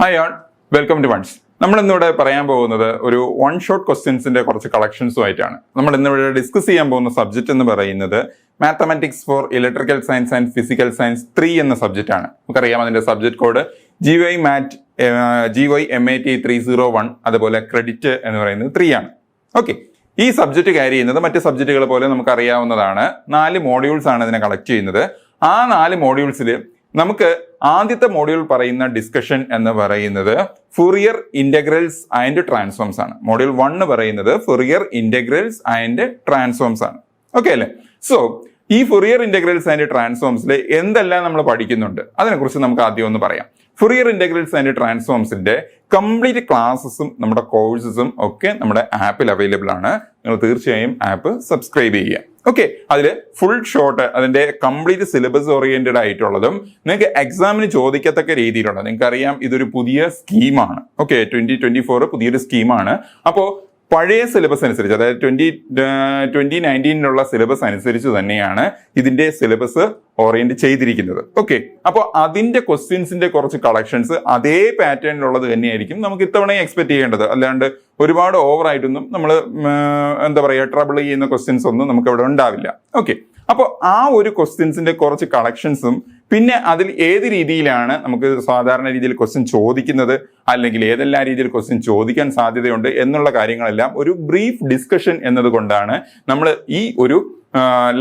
Hi all, welcome to ones. നമ്മൾ ഇന്നിവിടെ പറയാൻ പോകുന്നത് ഒരു വൺ ഷോട്ട് ക്വസ്റ്റ്യൻസിന്റെ കുറച്ച് കളക്ഷൻസുമായിട്ടാണ്. നമ്മൾ ഇന്നിവിടെ ഡിസ്കസ് ചെയ്യാൻ പോകുന്ന സബ്ജക്ട് എന്ന് പറയുന്നത് mathematics four electrical science and physical science 3 എന്ന സബ്ജക്റ്റ് ആണ്. നമുക്കറിയാം അതിന്റെ സബ്ജക്ട് കോഡ് GY MAT 301, അതുപോലെ ക്രെഡിറ്റ് എന്ന് പറയുന്നത് 3 ആണ്. ഓക്കെ, ഈ സബ്ജക്ട് ക്യാരി ചെയ്യുന്നത് മറ്റ് സബ്ജക്റ്റുകൾ പോലെ നമുക്കറിയാവുന്നതാണ്. 4 മോഡ്യൂൾസ് ആണ് ഇതിനെ കളക്ട് ചെയ്യുന്നത്. ആ 4 മോഡ്യൂൾസിൽ നമുക്ക് ആദ്യത്തെ മോഡ്യൂൾ പറയുന്ന ഡിസ്കഷൻ എന്ന് പറയുന്നത് ഫുറിയർ ഇന്റഗ്രൽസ് ആൻഡ് ട്രാൻസ്ഫോംസ് ആണ്. മോഡ്യൂൾ 1 പറയുന്നത് ഫുറിയർ ഇന്റഗ്രൽസ് ആൻഡ് ട്രാൻസ്ഫോംസ് ആണ്. ഓക്കെ അല്ലേ? സോ ഈ ഫുറിയർ ഇന്റഗ്രൽസ് ആൻഡ് ട്രാൻസ്ഫോംസിൽ എന്തെല്ലാം നമ്മൾ പഠിക്കുന്നുണ്ട് അതിനെക്കുറിച്ച് നമുക്ക് ആദ്യം ഒന്ന് പറയാം. ഫുറിയർ ഇന്റഗ്രൽസ് ആൻഡ് ട്രാൻസ്ഫോംസിന്റെ കംപ്ലീറ്റ് ക്ലാസ്സസും നമ്മുടെ കോഴ്സസും ഒക്കെ നമ്മുടെ ആപ്പിൽ അവൈലബിൾ ആണ്. നിങ്ങൾ തീർച്ചയായും ആപ്പ് സബ്സ്ക്രൈബ് ചെയ്യുക. ഓക്കെ, അതിൽ ഫുൾ ഷോർട്ട് അതിന്റെ കംപ്ലീറ്റ് സിലബസ് ഓറിയന്റഡ് ആയിട്ടുള്ളതും നിങ്ങൾക്ക് എക്സാമിന് ചോദിക്കത്തക്ക രീതിയിലുള്ള, നിങ്ങൾക്കറിയാം ഇതൊരു പുതിയ സ്കീമാണ്. ഓക്കെ, 2024 പുതിയൊരു സ്കീമാണ്. അപ്പോൾ പഴയ സിലബസ് അനുസരിച്ച്, അതായത് 2019 സിലബസ് അനുസരിച്ച് തന്നെയാണ് ഇതിന്റെ സിലബസ് ഓറിയന്റ് ചെയ്തിരിക്കുന്നത്. ഓക്കെ, അപ്പോൾ അതിന്റെ ക്വസ്റ്റ്യൻസിന്റെ കുറച്ച് കളക്ഷൻസ് അതേ പാറ്റേണിലുള്ളത് തന്നെയായിരിക്കും നമുക്ക് ഇത്തവണ എക്സ്പെക്ട് ചെയ്യേണ്ടത്. അല്ലാണ്ട് ഒരുപാട് ഓവർ ആയിട്ടൊന്നും നമ്മൾ എന്താ പറയുക ട്രബിൾ ചെയ്യുന്ന ക്വസ്റ്റ്യൻസ് ഒന്നും നമുക്ക് ഇവിടെ ഉണ്ടാവില്ല. ഓക്കെ, അപ്പോൾ ആ ഒരു ക്വസ്റ്റ്യൻസിന്റെ കുറച്ച് കളക്ഷൻസും പിന്നെ അതിൽ ഏത് രീതിയിലാണ് നമുക്ക് സാധാരണ രീതിയിൽ ക്വസ്റ്റ്യൻ ചോദിക്കുന്നത്, അല്ലെങ്കിൽ ഏതെല്ലാം രീതിയിൽ ക്വസ്റ്റ്യൻ ചോദിക്കാൻ സാധ്യതയുണ്ട് എന്നുള്ള കാര്യങ്ങളെല്ലാം ഒരു ബ്രീഫ് ഡിസ്കഷൻ എന്നതുകൊണ്ടാണ് നമ്മൾ ഈ ഒരു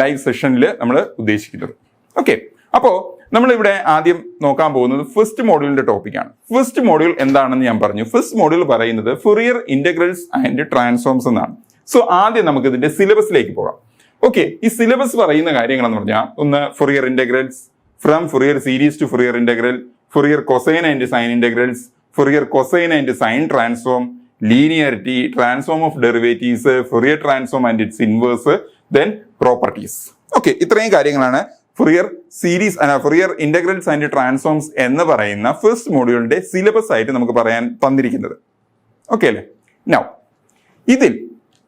ലൈവ് സെഷനിൽ നമ്മൾ ഉദ്ദേശിക്കുന്നത്. ഓക്കെ, അപ്പോൾ നമ്മളിവിടെ ആദ്യം നോക്കാൻ പോകുന്നത് ഫസ്റ്റ് മോഡ്യൂളിന്റെ ടോപ്പിക്കാണ്. ഫസ്റ്റ് മോഡ്യൂൾ എന്താണെന്ന് ഞാൻ പറഞ്ഞു. ഫസ്റ്റ് മോഡ്യൂൾ പറയുന്നത് ഫുറിയർ ഇന്റഗ്രൽസ് ആൻഡ് ട്രാൻസ്ഫോംസ് എന്നാണ്. സോ ആദ്യം നമുക്ക് ഇതിന്റെ സിലബസിലേക്ക് പോകാം. ഓക്കെ, ഈ സിലബസ് പറയുന്ന കാര്യങ്ങളെന്ന് പറഞ്ഞാൽ ഒന്ന് Fourier integrals from Fourier series to Fourier integral, Fourier cosine and sine integrals, Fourier cosine and sine transform, linearity, transform of derivatives, Fourier transform and its inverse, then properties. Okay, ഇത്രയും കാര്യങ്ങളാണ് Fourier integrals and transforms എന്ന് പറയുന്ന first മോഡ്യൂളിന്റെ syllabus ആയിട്ട് നമുക്ക് പറയാൻ തന്നിരിക്കുന്നത്. Okay അല്ലേ? Now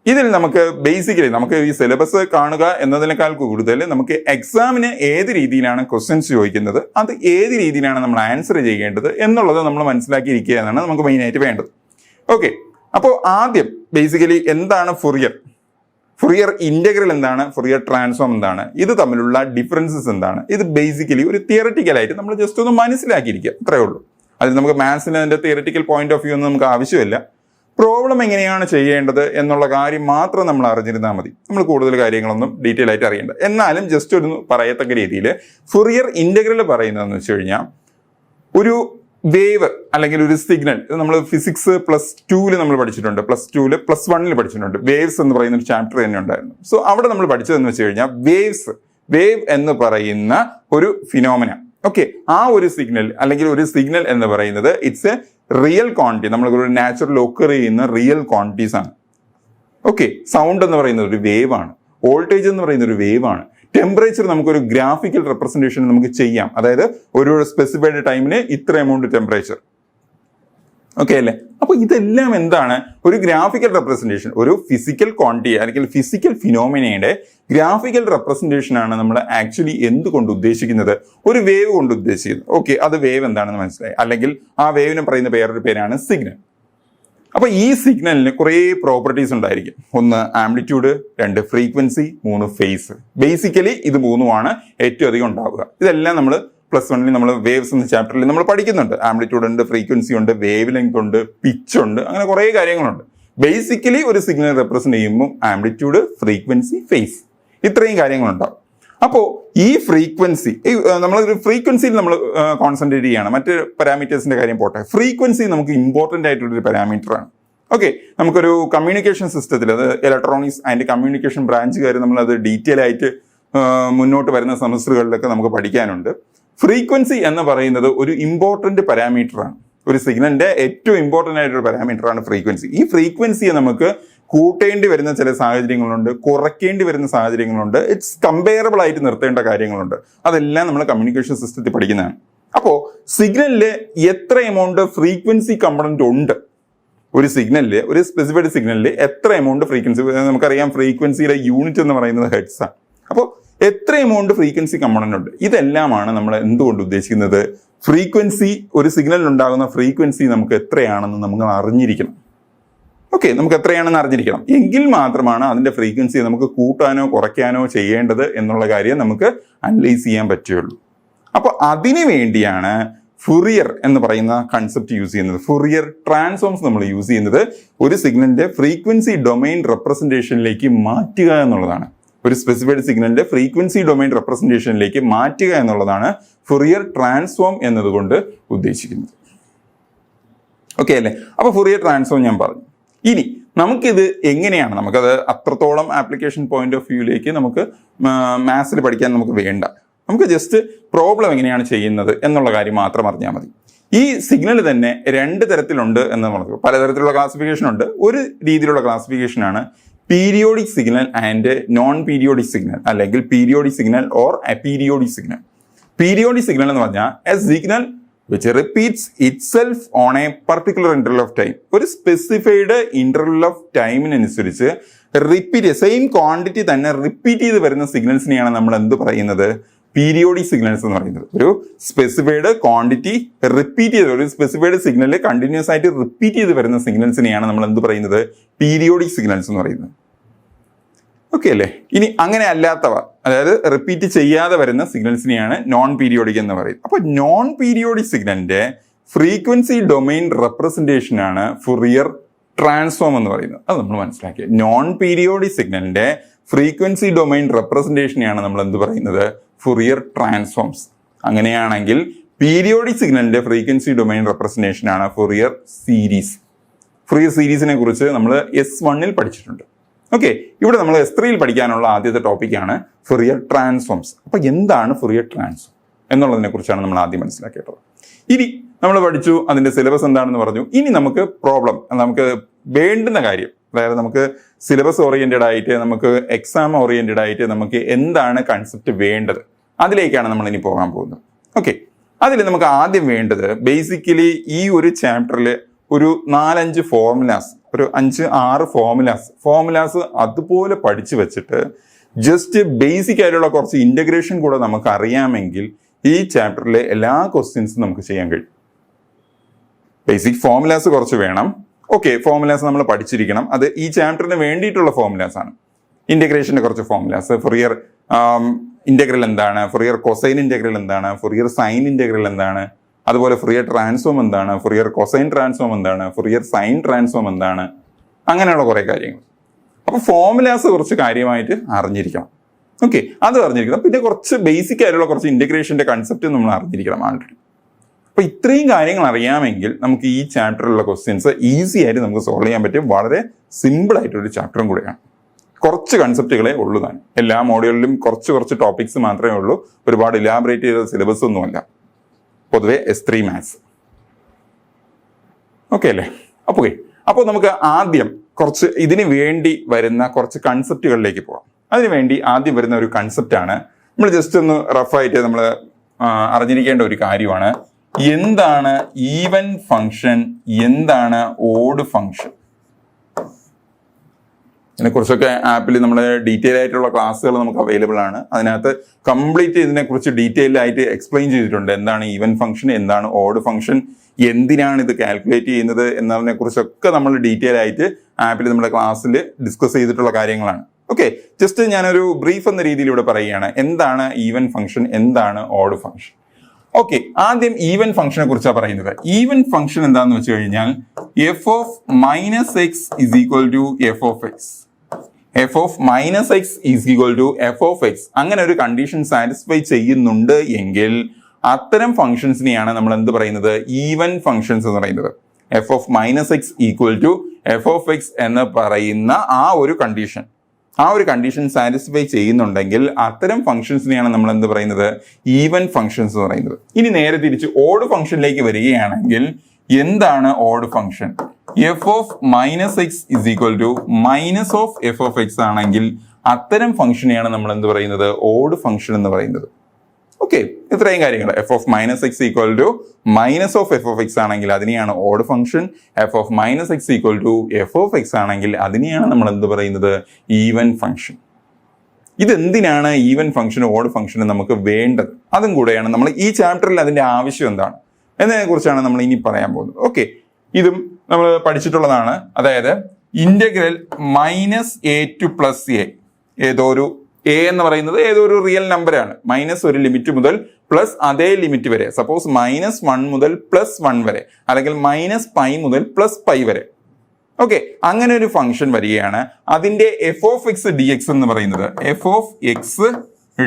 ഇതിൽ നമുക്ക് ബേസിക്കലി നമുക്ക് ഈ സിലബസ് കാണുക എന്നതിനേക്കാൾ കൂടുതൽ നമുക്ക് എക്സാമിന് ഏത് രീതിയിലാണ് ക്വസ്റ്റ്യൻസ് ചോദിക്കുന്നത്, അത് ഏത് രീതിയിലാണ് നമ്മൾ ആൻസർ ചെയ്യേണ്ടത് എന്നുള്ളത് നമ്മൾ മനസ്സിലാക്കിയിരിക്കുക എന്നാണ് നമുക്ക് മെയിനായിട്ട് വേണ്ടത്. ഓക്കെ, അപ്പോൾ ആദ്യം ബേസിക്കലി എന്താണ് ഫുറിയർ ഇന്റഗ്രൽ എന്താണ്, ഫുറിയർ ട്രാൻസ്ഫോം എന്താണ്, ഇത് തമ്മിലുള്ള ഡിഫറൻസസ് എന്താണ്, ഇത് ബേസിക്കലി ഒരു തിയററ്റിക്കലായിട്ട് നമ്മൾ ജസ്റ്റ് ഒന്ന് മനസ്സിലാക്കിയിരിക്കുക, അത്രേ ഉള്ളൂ. അതിൽ നമുക്ക് മാത്സിന് അതിന്റെ തിയററ്റിക്കൽ പോയിന്റ് ഓഫ് വ്യൂ ഒന്നും നമുക്ക് ആവശ്യമില്ല. പ്രോബ്ലം എങ്ങനെയാണ് ചെയ്യേണ്ടത് എന്നുള്ള കാര്യം മാത്രം നമ്മൾ അറിഞ്ഞിരുന്നാൽ മതി. നമ്മൾ കൂടുതൽ കാര്യങ്ങളൊന്നും ഡീറ്റെയിൽ ആയിട്ട് അറിയേണ്ട. എന്നാലും ജസ്റ്റ് ഒരു പറയത്തക്ക രീതിയിൽ ഫുറിയർ ഇന്റഗ്രൽ പറയുന്നതെന്ന് വെച്ച് കഴിഞ്ഞാൽ ഒരു വേവ് അല്ലെങ്കിൽ ഒരു സിഗ്നൽ, നമ്മൾ ഫിസിക്സ് +2 നമ്മൾ പഠിച്ചിട്ടുണ്ട്, +2 +1 പഠിച്ചിട്ടുണ്ട്. വേവ്സ് എന്ന് പറയുന്ന ഒരു ചാപ്റ്റർ തന്നെ ഉണ്ടായിരുന്നു. സോ അവിടെ നമ്മൾ പഠിച്ചതെന്ന് വെച്ച് കഴിഞ്ഞാൽ വേവ് എന്ന് പറയുന്ന ഒരു ഫിനോമിന. ഓക്കെ, ആ ഒരു സിഗ്നൽ അല്ലെങ്കിൽ ഒരു സിഗ്നൽ എന്ന് പറയുന്നത് ഇറ്റ്സ് എ റിയൽ ക്വാണ്ടിറ്റി, നമ്മൾ നാച്ചുറൽ ഒക്കർ ചെയ്യുന്ന റിയൽ ക്വാണ്ടിറ്റീസ് ആണ്. ഓക്കെ, സൗണ്ട് എന്ന് പറയുന്നത് ഒരു വേവ് ആണ്, വോൾട്ടേജ് എന്ന് പറയുന്ന ഒരു വേവ് ആണ്, ടെമ്പറേച്ചർ നമുക്കൊരു ഗ്രാഫിക്കൽ റെപ്രസെന്റേഷൻ നമുക്ക് ചെയ്യാം. അതായത് ഒരു സ്പെസിഫൈഡ് ടൈമിന് ഇത്ര എമൗണ്ട് ടെമ്പറേച്ചർ. ഓക്കെ അല്ലേ? അപ്പൊ ഇതെല്ലാം എന്താണ്? ഒരു ഗ്രാഫിക്കൽ റെപ്രസെന്റേഷൻ, ഒരു ഫിസിക്കൽ ക്വാണ്ടിറ്റി അല്ലെങ്കിൽ ഫിസിക്കൽ ഫിനോമിനയുടെ ഗ്രാഫിക്കൽ റെപ്രസെന്റേഷൻ ആണ് നമ്മൾ ആക്ച്വലി എന്തുകൊണ്ട് ഉദ്ദേശിക്കുന്നത്? ഒരു വേവ് കൊണ്ട് ഉദ്ദേശിക്കുന്നത്. ഓക്കെ, അത് വേവ് എന്താണെന്ന് മനസ്സിലായി. അല്ലെങ്കിൽ ആ വേവിന് പറയുന്ന വേറൊരു പേരാണ് സിഗ്നൽ. അപ്പൊ ഈ സിഗ്നലിന് കുറേ പ്രോപ്പർട്ടീസ് ഉണ്ടായിരിക്കും. 1 ആംപ്ലിറ്റ്യൂഡ്, 2 ഫ്രീക്വൻസി, 3 ഫേസ്. ബേസിക്കലി ഇത് 3ഉമാണ് ഏറ്റവും അധികം ഉണ്ടാവുക. ഇതെല്ലാം നമ്മൾ +1 നമ്മൾ വേവ്സ് എന്ന ചാപ്റ്ററിൽ നമ്മൾ പഠിക്കുന്നുണ്ട്. ആംപ്ലിറ്റ്യൂഡ് ഉണ്ട്, ഫ്രീക്വൻസി ഉണ്ട്, വേവ് ലെങ്ത് ഉണ്ട്, പിച്ച് ഉണ്ട്, അങ്ങനെ കുറേ കാര്യങ്ങളുണ്ട്. ബേസിക്കലി ഒരു സിഗ്നൽ റെപ്രസെന്റ് ചെയ്യുമ്പോൾ ആംപ്ലിറ്റ്യൂഡ്, ഫ്രീക്വൻസി, ഫേസ്, ഇത്രയും കാര്യങ്ങളുണ്ടാവും. അപ്പോൾ ഈ ഫ്രീക്വൻസി, നമ്മളൊരു ഫ്രീക്വൻസിയിൽ നമ്മൾ കോൺസെൻട്രേറ്റ് ചെയ്യാണ്. മറ്റ് പാരാമീറ്റേഴ്സിന്റെ കാര്യം പോട്ടെ, ഫ്രീക്വൻസി നമുക്ക് ഇമ്പോർട്ടൻ്റ് ആയിട്ടുള്ളൊരു പാരാമീറ്റർ ആണ്. ഓക്കെ, നമുക്കൊരു കമ്മ്യൂണിക്കേഷൻ സിസ്റ്റത്തിൽ, അത് ഇലക്ട്രോണിക്സ് ആൻഡ് കമ്മ്യൂണിക്കേഷൻ ബ്രാഞ്ചുകാർ നമ്മളത് ഡീറ്റെയിൽ ആയിട്ട് മുന്നോട്ട് വരുന്ന സെമസ്റ്ററുകളിലൊക്കെ നമുക്ക് പഠിക്കാനുണ്ട്. ഫ്രീക്വൻസി എന്ന് പറയുന്നത് ഒരു ഇമ്പോർട്ടൻ്റ് പാരാമീറ്റർ ആണ്. ഒരു സിഗ്നലിന്റെ ഏറ്റവും ഇമ്പോർട്ടൻ്റ് ആയിട്ടൊരു പാരാമീറ്റർ ആണ് ഫ്രീക്വൻസി. ഈ ഫ്രീക്വൻസിയെ നമുക്ക് കൂട്ടേണ്ടി വരുന്ന ചില സാഹചര്യങ്ങളുണ്ട്, കുറയ്ക്കേണ്ടി വരുന്ന സാഹചര്യങ്ങളുണ്ട്, ഇറ്റ്സ് കമ്പയറബിൾ ആയിട്ട് നിർത്തേണ്ട കാര്യങ്ങളുണ്ട്. അതെല്ലാം നമ്മൾ കമ്മ്യൂണിക്കേഷൻ സിസ്റ്റത്തിൽ പഠിക്കുന്നതാണ്. അപ്പോൾ സിഗ്നലില് എത്ര എമൗണ്ട് ഫ്രീക്വൻസി കമ്പണന്റ് ഉണ്ട്, ഒരു സിഗ്നലില്, ഒരു സ്പെസിഫൈഡ് സിഗ്നലില് എത്ര എമൗണ്ട് ഫ്രീക്വൻസി, നമുക്കറിയാം ഫ്രീക്വൻസിയുടെ യൂണിറ്റ് എന്ന് പറയുന്നത് ഹെർട്സ് ആണ്. അപ്പോൾ എത്ര എമൗണ്ട് ഫ്രീക്വൻസി കമ്പണന്റ് ഉണ്ട്, ഇതെല്ലാമാണ് നമ്മൾ എന്തുകൊണ്ട് ഉദ്ദേശിക്കുന്നത്? ഫ്രീക്വൻസി, ഒരു സിഗ്നലിൽ ഉണ്ടാകുന്ന ഫ്രീക്വൻസി നമുക്ക് എത്രയാണെന്ന് നമുക്ക് അറിഞ്ഞിരിക്കണം. ഓക്കെ, നമുക്ക് എത്രയാണെന്ന് അറിഞ്ഞിരിക്കണം. എങ്കിൽ മാത്രമാണ് അതിന്റെ ഫ്രീക്വൻസി നമുക്ക് കൂട്ടാനോ കുറയ്ക്കാനോ ചെയ്യേണ്ടത് എന്നുള്ള കാര്യം നമുക്ക് അനലൈസ് ചെയ്യാൻ പറ്റുള്ളൂ. അപ്പോൾ അതിനു വേണ്ടിയാണ് ഫുറിയർ എന്ന് പറയുന്ന കൺസെപ്റ്റ് യൂസ് ചെയ്യുന്നത്. ഫുറിയർ ട്രാൻസ്ഫോംസ് നമ്മൾ യൂസ് ചെയ്യുന്നത് ഒരു സിഗ്നലിന്റെ ഫ്രീക്വൻസി ഡൊമൈൻ റെപ്രസെന്റേഷനിലേക്ക് മാറ്റുക എന്നുള്ളതാണ്. ഒരു സ്പെസിഫൈഡ് സിഗ്നലിന്റെ ഫ്രീക്വൻസി ഡൊമൈൻ റെപ്രസെന്റേഷനിലേക്ക് മാറ്റുക എന്നുള്ളതാണ് ഫുറിയർ ട്രാൻസ്ഫോം എന്നതുകൊണ്ട് ഉദ്ദേശിക്കുന്നത്. ഓക്കെ അല്ലേ? അപ്പൊ ഫുറിയർ ട്രാൻസ്ഫോം ഞാൻ പറഞ്ഞു. ഇനി നമുക്കിത് എങ്ങനെയാണ്, നമുക്കത് അത്രത്തോളം ആപ്ലിക്കേഷൻ പോയിന്റ് ഓഫ് വ്യൂയിലേക്ക് നമുക്ക് മാത്സിൽ പഠിക്കാൻ നമുക്ക് വേണ്ട. നമുക്ക് ജസ്റ്റ് പ്രോബ്ലം എങ്ങനെയാണ് ചെയ്യുന്നത് എന്നുള്ള കാര്യം മാത്രം അറിഞ്ഞാൽ മതി. ഈ സിഗ്നൽ തന്നെ രണ്ട് തരത്തിലുണ്ട് എന്ന് നമുക്ക് പലതരത്തിലുള്ള ക്ലാസിഫിക്കേഷൻ ഉണ്ട്. ഒരു രീതിയിലുള്ള ക്ലാസിഫിക്കേഷനാണ് periodic signal and non periodic signal, അല്ലെങ്കിൽ periodic signal or aperiodic signal. Periodic signal എന്ന് പറഞ്ഞാൽ a signal which repeats itself on a particular interval of time. ഒരു സ്പെസിഫൈഡ് ഇന്റർവൽ ഓഫ് ടൈമിനനുസരിച്ച് സെയിം ക്വാണ്ടിറ്റി തന്നെ റിപ്പീറ്റ് ചെയ്ത് വരുന്ന സിഗ്നൽസിനെയാണ് നമ്മൾ എന്ത് പറയുന്നത്? പീരിയോഡിക് സിഗ്നൽസ് എന്ന് പറയുന്നത്. ഒരു സ്പെസിഫൈഡ് ക്വാണ്ടിറ്റി റിപ്പീറ്റ് ചെയ്ത്, ഒരു സ്പെസിഫൈഡ് സിഗ്നൽ കണ്ടിന്യൂസ് ആയിട്ട് റിപ്പീറ്റ് ചെയ്ത് വരുന്ന സിഗ്നൽസിനെയാണ് നമ്മൾ എന്ത് പറയുന്നത്? പീരിയോഡിക് സിഗ്നൽസ് എന്ന് പറയുന്നത്. ഓക്കെ അല്ലേ? ഇനി അങ്ങനെ അല്ലാത്തവ, അതായത് റിപ്പീറ്റ് ചെയ്യാതെ വരുന്ന സിഗ്നൽസിനെയാണ് നോൺ പീരിയോഡിക് എന്ന് പറയുന്നത്. അപ്പൊ നോൺ പീരിയോഡിക് സിഗ്നലിന്റെ ഫ്രീക്വൻസി ഡൊമൈൻ റെപ്രസെന്റേഷൻ ആണ് ഫുറിയർ ട്രാൻസ്ഫോം എന്ന് പറയുന്നത്. അത് നമ്മൾ മനസ്സിലാക്കി. നോൺ പീരിയോഡിക് സിഗ്നലിന്റെ ഫ്രീക്വൻസി ഡൊമൈൻ റെപ്രസെന്റേഷനെയാണ് നമ്മൾ എന്ത് പറയുന്നത്? Fourier transforms. അങ്ങനെയാണെങ്കിൽ പീരിയോഡിക് സിഗ്നലിന്റെ ഫ്രീക്വൻസി ഡൊമൈൻ റെപ്രസെന്റേഷൻ ആണ് ഫുറിയർ സീരീസ്. ഫുറിയർ സീരീസിനെ കുറിച്ച് നമ്മൾ S1 പഠിച്ചിട്ടുണ്ട്. ഓക്കെ, ഇവിടെ നമ്മൾ S3 പഠിക്കാനുള്ള ആദ്യത്തെ ടോപ്പിക്കാണ് ഫുറിയർ ട്രാൻസ്ഫോംസ്. അപ്പൊ എന്താണ് ഫുറിയർ ട്രാൻസ്ഫോം എന്നുള്ളതിനെ കുറിച്ചാണ് നമ്മൾ ആദ്യം മനസ്സിലാക്കേണ്ടത്. ഇനി നമ്മൾ പഠിച്ചു, അതിന്റെ സിലബസ് എന്താണെന്ന് പറഞ്ഞു. ഇനി നമുക്ക് പ്രോബ്ലം, നമുക്ക് വേണ്ടുന്ന കാര്യം, അതായത് നമുക്ക് സിലബസ് ഓറിയന്റഡ് ആയിട്ട്, നമുക്ക് എക്സാം ഓറിയന്റഡ് ആയിട്ട് നമുക്ക് എന്താണ് കൺസെപ്റ്റ് വേണ്ടത്, അതിലേക്കാണ് നമ്മൾ ഇനി പോകാൻ പോകുന്നത്. ഓക്കെ, അതിൽ നമുക്ക് ആദ്യം വേണ്ടത് ബേസിക്കലി ഈ ഒരു ചാപ്റ്ററിൽ ഒരു 4-5 ഫോർമുലാസ്, ഒരു 5-6 ഫോർമുലാസ് അതുപോലെ പഠിച്ചു വെച്ചിട്ട് ജസ്റ്റ് ബേസിക് ആയിട്ടുള്ള കുറച്ച് ഇന്റഗ്രേഷൻ കൂടെ നമുക്ക് അറിയാമെങ്കിൽ ഈ ചാപ്റ്ററിലെ എല്ലാ ക്വസ്റ്റ്യൻസും നമുക്ക് ചെയ്യാൻ കഴിയും. ബേസിക് ഫോർമുലാസ് കുറച്ച് വേണം. ഓക്കെ, ഫോർമുലാസ് നമ്മൾ പഠിച്ചിരിക്കണം. അത് ഈ ചാപ്റ്ററിന് വേണ്ടിയിട്ടുള്ള ഫോർമുലാസ് ആണ്. ഇന്റഗ്രേഷന്റെ കുറച്ച് ഫോർമുലാസ്, ഫുറിയർ ഇന്റഗ്രൽ എന്താണ്, ഫുറിയർ കൊസൈൻ ഇന്റഗ്രൽ എന്താണ്, ഫുറിയർ സൈൻ ഇന്റഗ്രൽ എന്താണ്, അതുപോലെ ഫുറിയർ ട്രാൻസ്ഫോം എന്താണ്, ഫുറിയർ കൊസൈൻ ട്രാൻസ്ഫോം എന്താണ്, ഫുറിയർ സൈൻ ട്രാൻസ്ഫോം എന്താണ്, അങ്ങനെയുള്ള കുറെ കാര്യങ്ങൾ. അപ്പൊ ഫോർമുലാസ് കുറച്ച് കാര്യമായിട്ട് അറിഞ്ഞിരിക്കണം. ഓക്കെ, അത് അറിഞ്ഞിരിക്കണം. പിന്നെ കുറച്ച് ബേസിക് ആയിട്ടുള്ള കുറച്ച് ഇന്റഗ്രേഷന്റെ കൺസെപ്റ്റ് നമ്മൾ അറിഞ്ഞിരിക്കണം ആൾറെഡി. അപ്പൊ ഇത്രയും കാര്യങ്ങൾ അറിയാമെങ്കിൽ നമുക്ക് ഈ ചാപ്റ്ററിലുള്ള ക്വസ്റ്റ്യൻസ് ഈസി ആയിട്ട് നമുക്ക് സോൾവ് ചെയ്യാൻ പറ്റും. വളരെ സിമ്പിൾ ആയിട്ടൊരു ചാപ്റ്ററും കൂടെയാണ്. കുറച്ച് കൺസെപ്റ്റുകളെ ഉള്ളൂ താൻ. എല്ലാ മോഡ്യൂളിലും കുറച്ച് ടോപ്പിക്സ് മാത്രമേ ഉള്ളൂ. ഒരുപാട് ഇലാബറേറ്റ് ചെയ്ത സിലബസ് ഒന്നുമല്ല പൊതുവെ S3 മാത്സ്. ഓക്കെ അല്ലേ? അപ്പോൾ നമുക്ക് ആദ്യം കുറച്ച് ഇതിന് വേണ്ടി വരുന്ന കുറച്ച് കൺസെപ്റ്റുകളിലേക്ക് പോകാം. അതിനുവേണ്ടി ആദ്യം വരുന്ന ഒരു കൺസെപ്റ്റാണ്, നമ്മൾ ജസ്റ്റ് ഒന്ന് റഫായിട്ട് നമ്മൾ അറിഞ്ഞിരിക്കേണ്ട ഒരു കാര്യമാണ്. എന്താണ് ഈവൻ ഫംഗ്ഷൻ, എന്താണ് ഓഡ് ഫംഗ്ഷൻ? ഇതിനെക്കുറിച്ചൊക്കെ ആപ്പിൽ നമ്മുടെ ഡീറ്റെയിൽ ആയിട്ടുള്ള ക്ലാസ്സുകൾ നമുക്ക് അവൈലബിൾ ആണ്. അതിനകത്ത് കംപ്ലീറ്റ് ഇതിനെക്കുറിച്ച് ഡീറ്റെയിൽ ആയിട്ട് എക്സ്പ്ലെയിൻ ചെയ്തിട്ടുണ്ട്. എന്താണ് ഈവൻ ഫംഗ്ഷൻ, എന്താണ് ഓഡ് ഫംഗ്ഷൻ, എന്തിനാണ് ഇത് കാൽക്കുലേറ്റ് ചെയ്യുന്നത് എന്നതിനെ കുറിച്ചൊക്കെ നമ്മൾ ഡീറ്റെയിൽ ആയിട്ട് ആപ്പിൽ നമ്മുടെ ക്ലാസ്സിൽ ഡിസ്കസ് ചെയ്തിട്ടുള്ള കാര്യങ്ങളാണ്. ഓക്കെ, ജസ്റ്റ് ഞാനൊരു ബ്രീഫ് എന്ന രീതിയിൽ ഇവിടെ പറയുകയാണ്. എന്താണ് ഈവൻ ഫംഗ്ഷൻ, എന്താണ് ഓഡ് ഫംഗ്ഷൻ? ഓക്കെ, ആദ്യം ഈവൻ ഫംഗ്ഷനെ കുറിച്ചാണ് പറയുന്നത്. ഈവൻ ഫംഗ്ഷൻ എന്താണെന്ന് വെച്ച് കഴിഞ്ഞാൽ f of minus x is equal to f of x. f of minus x is equal to f of x. അങ്ങനെ ഒരു കണ്ടീഷൻ സാറ്റിസ്ഫൈ ചെയ്യുന്നുണ്ട് എങ്കിൽ അത്തരം ഫംഗ്ഷൻസിനെയാണ് നമ്മൾ എന്ത് പറയുന്നത്? ഈവൻ ഫംഗ്ഷൻസ് എന്ന് പറയുന്നത്. f of minus x equal to f of x എന്ന് പറയുന്ന ആ ഒരു കണ്ടീഷൻ സാറ്റിസ്ഫൈ ചെയ്യുന്നുണ്ടെങ്കിൽ അത്തരം ഫംഗ്ഷൻസിനെയാണ് നമ്മൾ എന്ത് പറയുന്നത്? ഈവൻ ഫംഗ്ഷൻസ് എന്ന് പറയുന്നത്. ഇനി നേരെ തിരിച്ച് ഓഡ് ഫംഗ്ഷനിലേക്ക് വരികയാണെങ്കിൽ എന്താണ് odd function? f of minus x is equal to minus of f of x ആണെങ്കിൽ അത്തരം ഫംഗ്ഷനെയാണ് നമ്മൾ എന്ത് പറയുന്നത്? ഓഡ് ഫംഗ്ഷൻ എന്ന് പറയുന്നത്. ഓക്കെ, ഇത്രയും കാര്യങ്ങൾ. f of minus x equal to minus of f of x ആണെങ്കിൽ അതിനെയാണ് odd function. f of minus x equal to f of x ആണെങ്കിൽ അതിനെയാണ് നമ്മൾ എന്ത് പറയുന്നത്? Even function. ഇതെന്തിനാണ് ഈവൻ ഫംഗ്ഷനും ഓഡ് ഫംഗ്ഷനും നമുക്ക് വേണ്ടത്, അതും കൂടെയാണ് നമ്മൾ ഈ ചാപ്റ്ററിൽ അതിന്റെ ആവശ്യം എന്താണ് എന്നതിനെ കുറിച്ചാണ് നമ്മൾ ഇനി പറയാൻ പോകുന്നത്. ഓക്കെ, ഇതും നമ്മൾ പഠിച്ചിട്ടുള്ളതാണ്. അതായത് ഇന്റഗ്രൽ -a to +a, ഏതോ ഒരു a എന്ന് പറയുന്നത് ഏതോ ഒരു റിയൽ നമ്പറാണ്. മൈനസ് ഒരു ലിമിറ്റ് മുതൽ പ്ലസ് അതേ ലിമിറ്റ് വരെ, സപ്പോസ് -1 മുതൽ +1 വരെ, അല്ലെങ്കിൽ -π മുതൽ +π വരെ. ഓക്കെ, അങ്ങനെ ഒരു ഫംഗ്ഷൻ വരികയാണ്. അതിന്റെ f(x) dx എന്ന് പറയുന്നത് f(x)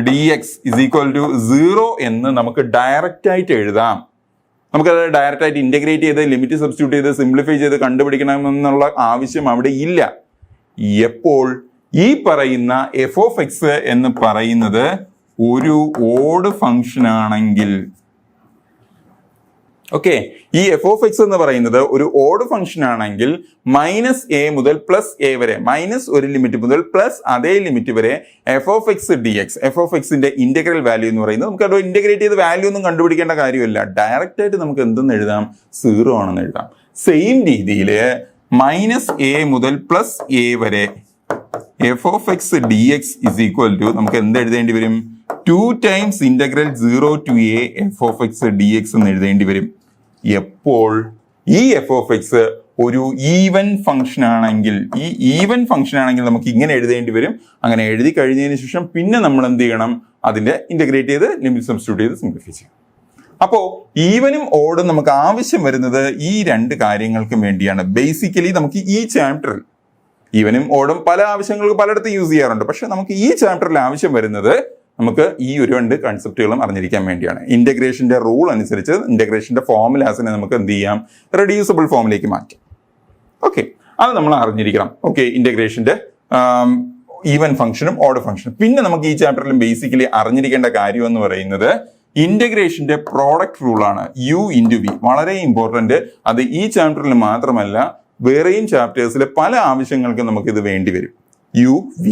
dx = 0 എന്ന് നമുക്ക് ഡയറക്റ്റ് ആയിട്ട് എഴുതാം. നമുക്കത് ഡയറക്റ്റ് ആയിട്ട് ഇന്റഗ്രേറ്റ് ചെയ്ത് ലിമിറ്റ് സബ്സ്റ്റിറ്റ്യൂട്ട് ചെയ്ത് സിംപ്ലിഫൈ ചെയ്ത് കണ്ടുപിടിക്കണമെന്നുള്ള ആവശ്യം അവിടെ ഇല്ല. എപ്പോൾ ഈ പറയുന്ന f(x) എന്ന് പറയുന്നത് ഒരു ഓഡ് ഫംഗ്ഷൻ ആണെങ്കിൽ, ഓക്കെ, ഈ f(x) എന്ന് പറയുന്നത് ഒരു ഓഡ് ഫംഗ്ഷൻ ആണെങ്കിൽ -a മുതൽ +a വരെ, മൈനസ് ഒരു ലിമിറ്റ് മുതൽ പ്ലസ് അതേ ലിമിറ്റ് വരെ f(x) dx, f(x)ന്റെ ഇന്റഗ്രൽ വാല്യൂ എന്ന് പറയുന്നത് നമുക്ക് അത് ഇന്റഗ്രേറ്റ് ചെയ്ത് വാല്യൂ ഒന്നും കണ്ടുപിടിക്കേണ്ട കാര്യമില്ല. ഡയറക്റ്റ് ആയിട്ട് നമുക്ക് എന്തെന്ന് എഴുതാം, 0 ആണെന്ന് എഴുതാം. സെയിം രീതിയിൽ -a മുതൽ +a വരെ f(x) dx = നമുക്ക് എന്ത് എഴുതേണ്ടി വരും, 2 times integral 0 to a f(x) dx എന്ന് എഴുതേണ്ടി വരും. എപ്പോൾ ഈ f(x) ഒരു ഈവൻ ഫംഗ്ഷൻ ആണെങ്കിൽ, ഈ ഈവൻ ഫംഗ്ഷൻ ആണെങ്കിൽ നമുക്ക് ഇങ്ങനെ എഴുതേണ്ടി വരും. അങ്ങനെ എഴുതി കഴിഞ്ഞതിന് ശേഷം പിന്നെ നമ്മൾ എന്ത് ചെയ്യണം, അതിന്റെ ഇന്റഗ്രേറ്റ് ചെയ്ത് ലിമിറ്റ് സബ്സ്റ്റിറ്റ്യൂട്ട് ചെയ്ത് സിംപ്ലിഫൈ ചെയ്യണം. അപ്പോൾ ഈവനും ഓഡും നമുക്ക് ആവശ്യം വരുന്നത് ഈ രണ്ട് കാര്യങ്ങൾക്കും വേണ്ടിയാണ്. ബേസിക്കലി നമുക്ക് ഈ ചാപ്റ്ററിൽ ഈവനും ഓഡും പല ആവശ്യങ്ങൾക്ക് പലയിടത്തും യൂസ് ചെയ്യാറുണ്ട്. പക്ഷെ നമുക്ക് ഈ ചാപ്റ്ററിൽ ആവശ്യം വരുന്നത് നമുക്ക് ഈ ഒരു രണ്ട് കൺസെപ്റ്റുകളും അറിഞ്ഞിരിക്കാൻ വേണ്ടിയാണ്. ഇന്റഗ്രേഷന്റെ റൂൾ അനുസരിച്ച് ഇന്റഗ്രേഷന്റെ ഫോർമുലാസിനെ നമുക്ക് എന്ത് ചെയ്യാം, റെഡ്യൂസിബിൾ ഫോമിലേക്ക് മാറ്റാം. ഓക്കെ, അത് നമ്മൾ അറിഞ്ഞിരിക്കണം. ഓക്കെ, ഇന്റഗ്രേഷന്റെ ഈവൻ ഫംഗ്ഷനും ഓഡ് ഫംഗ്ഷനും. പിന്നെ നമുക്ക് ഈ ചാപ്റ്ററിലും ബേസിക്കലി അറിഞ്ഞിരിക്കേണ്ട കാര്യം എന്ന് പറയുന്നത് ഇന്റഗ്രേഷന്റെ പ്രോഡക്റ്റ് റൂളാണ്, u × v. വളരെ ഇമ്പോർട്ടന്റ്. അത് ഈ ചാപ്റ്ററിൽ മാത്രമല്ല, വേറെയും ചാപ്റ്റേഴ്സിലെ പല ആവശ്യങ്ങൾക്കും നമുക്ക് ഇത് വേണ്ടി വരും. u, v.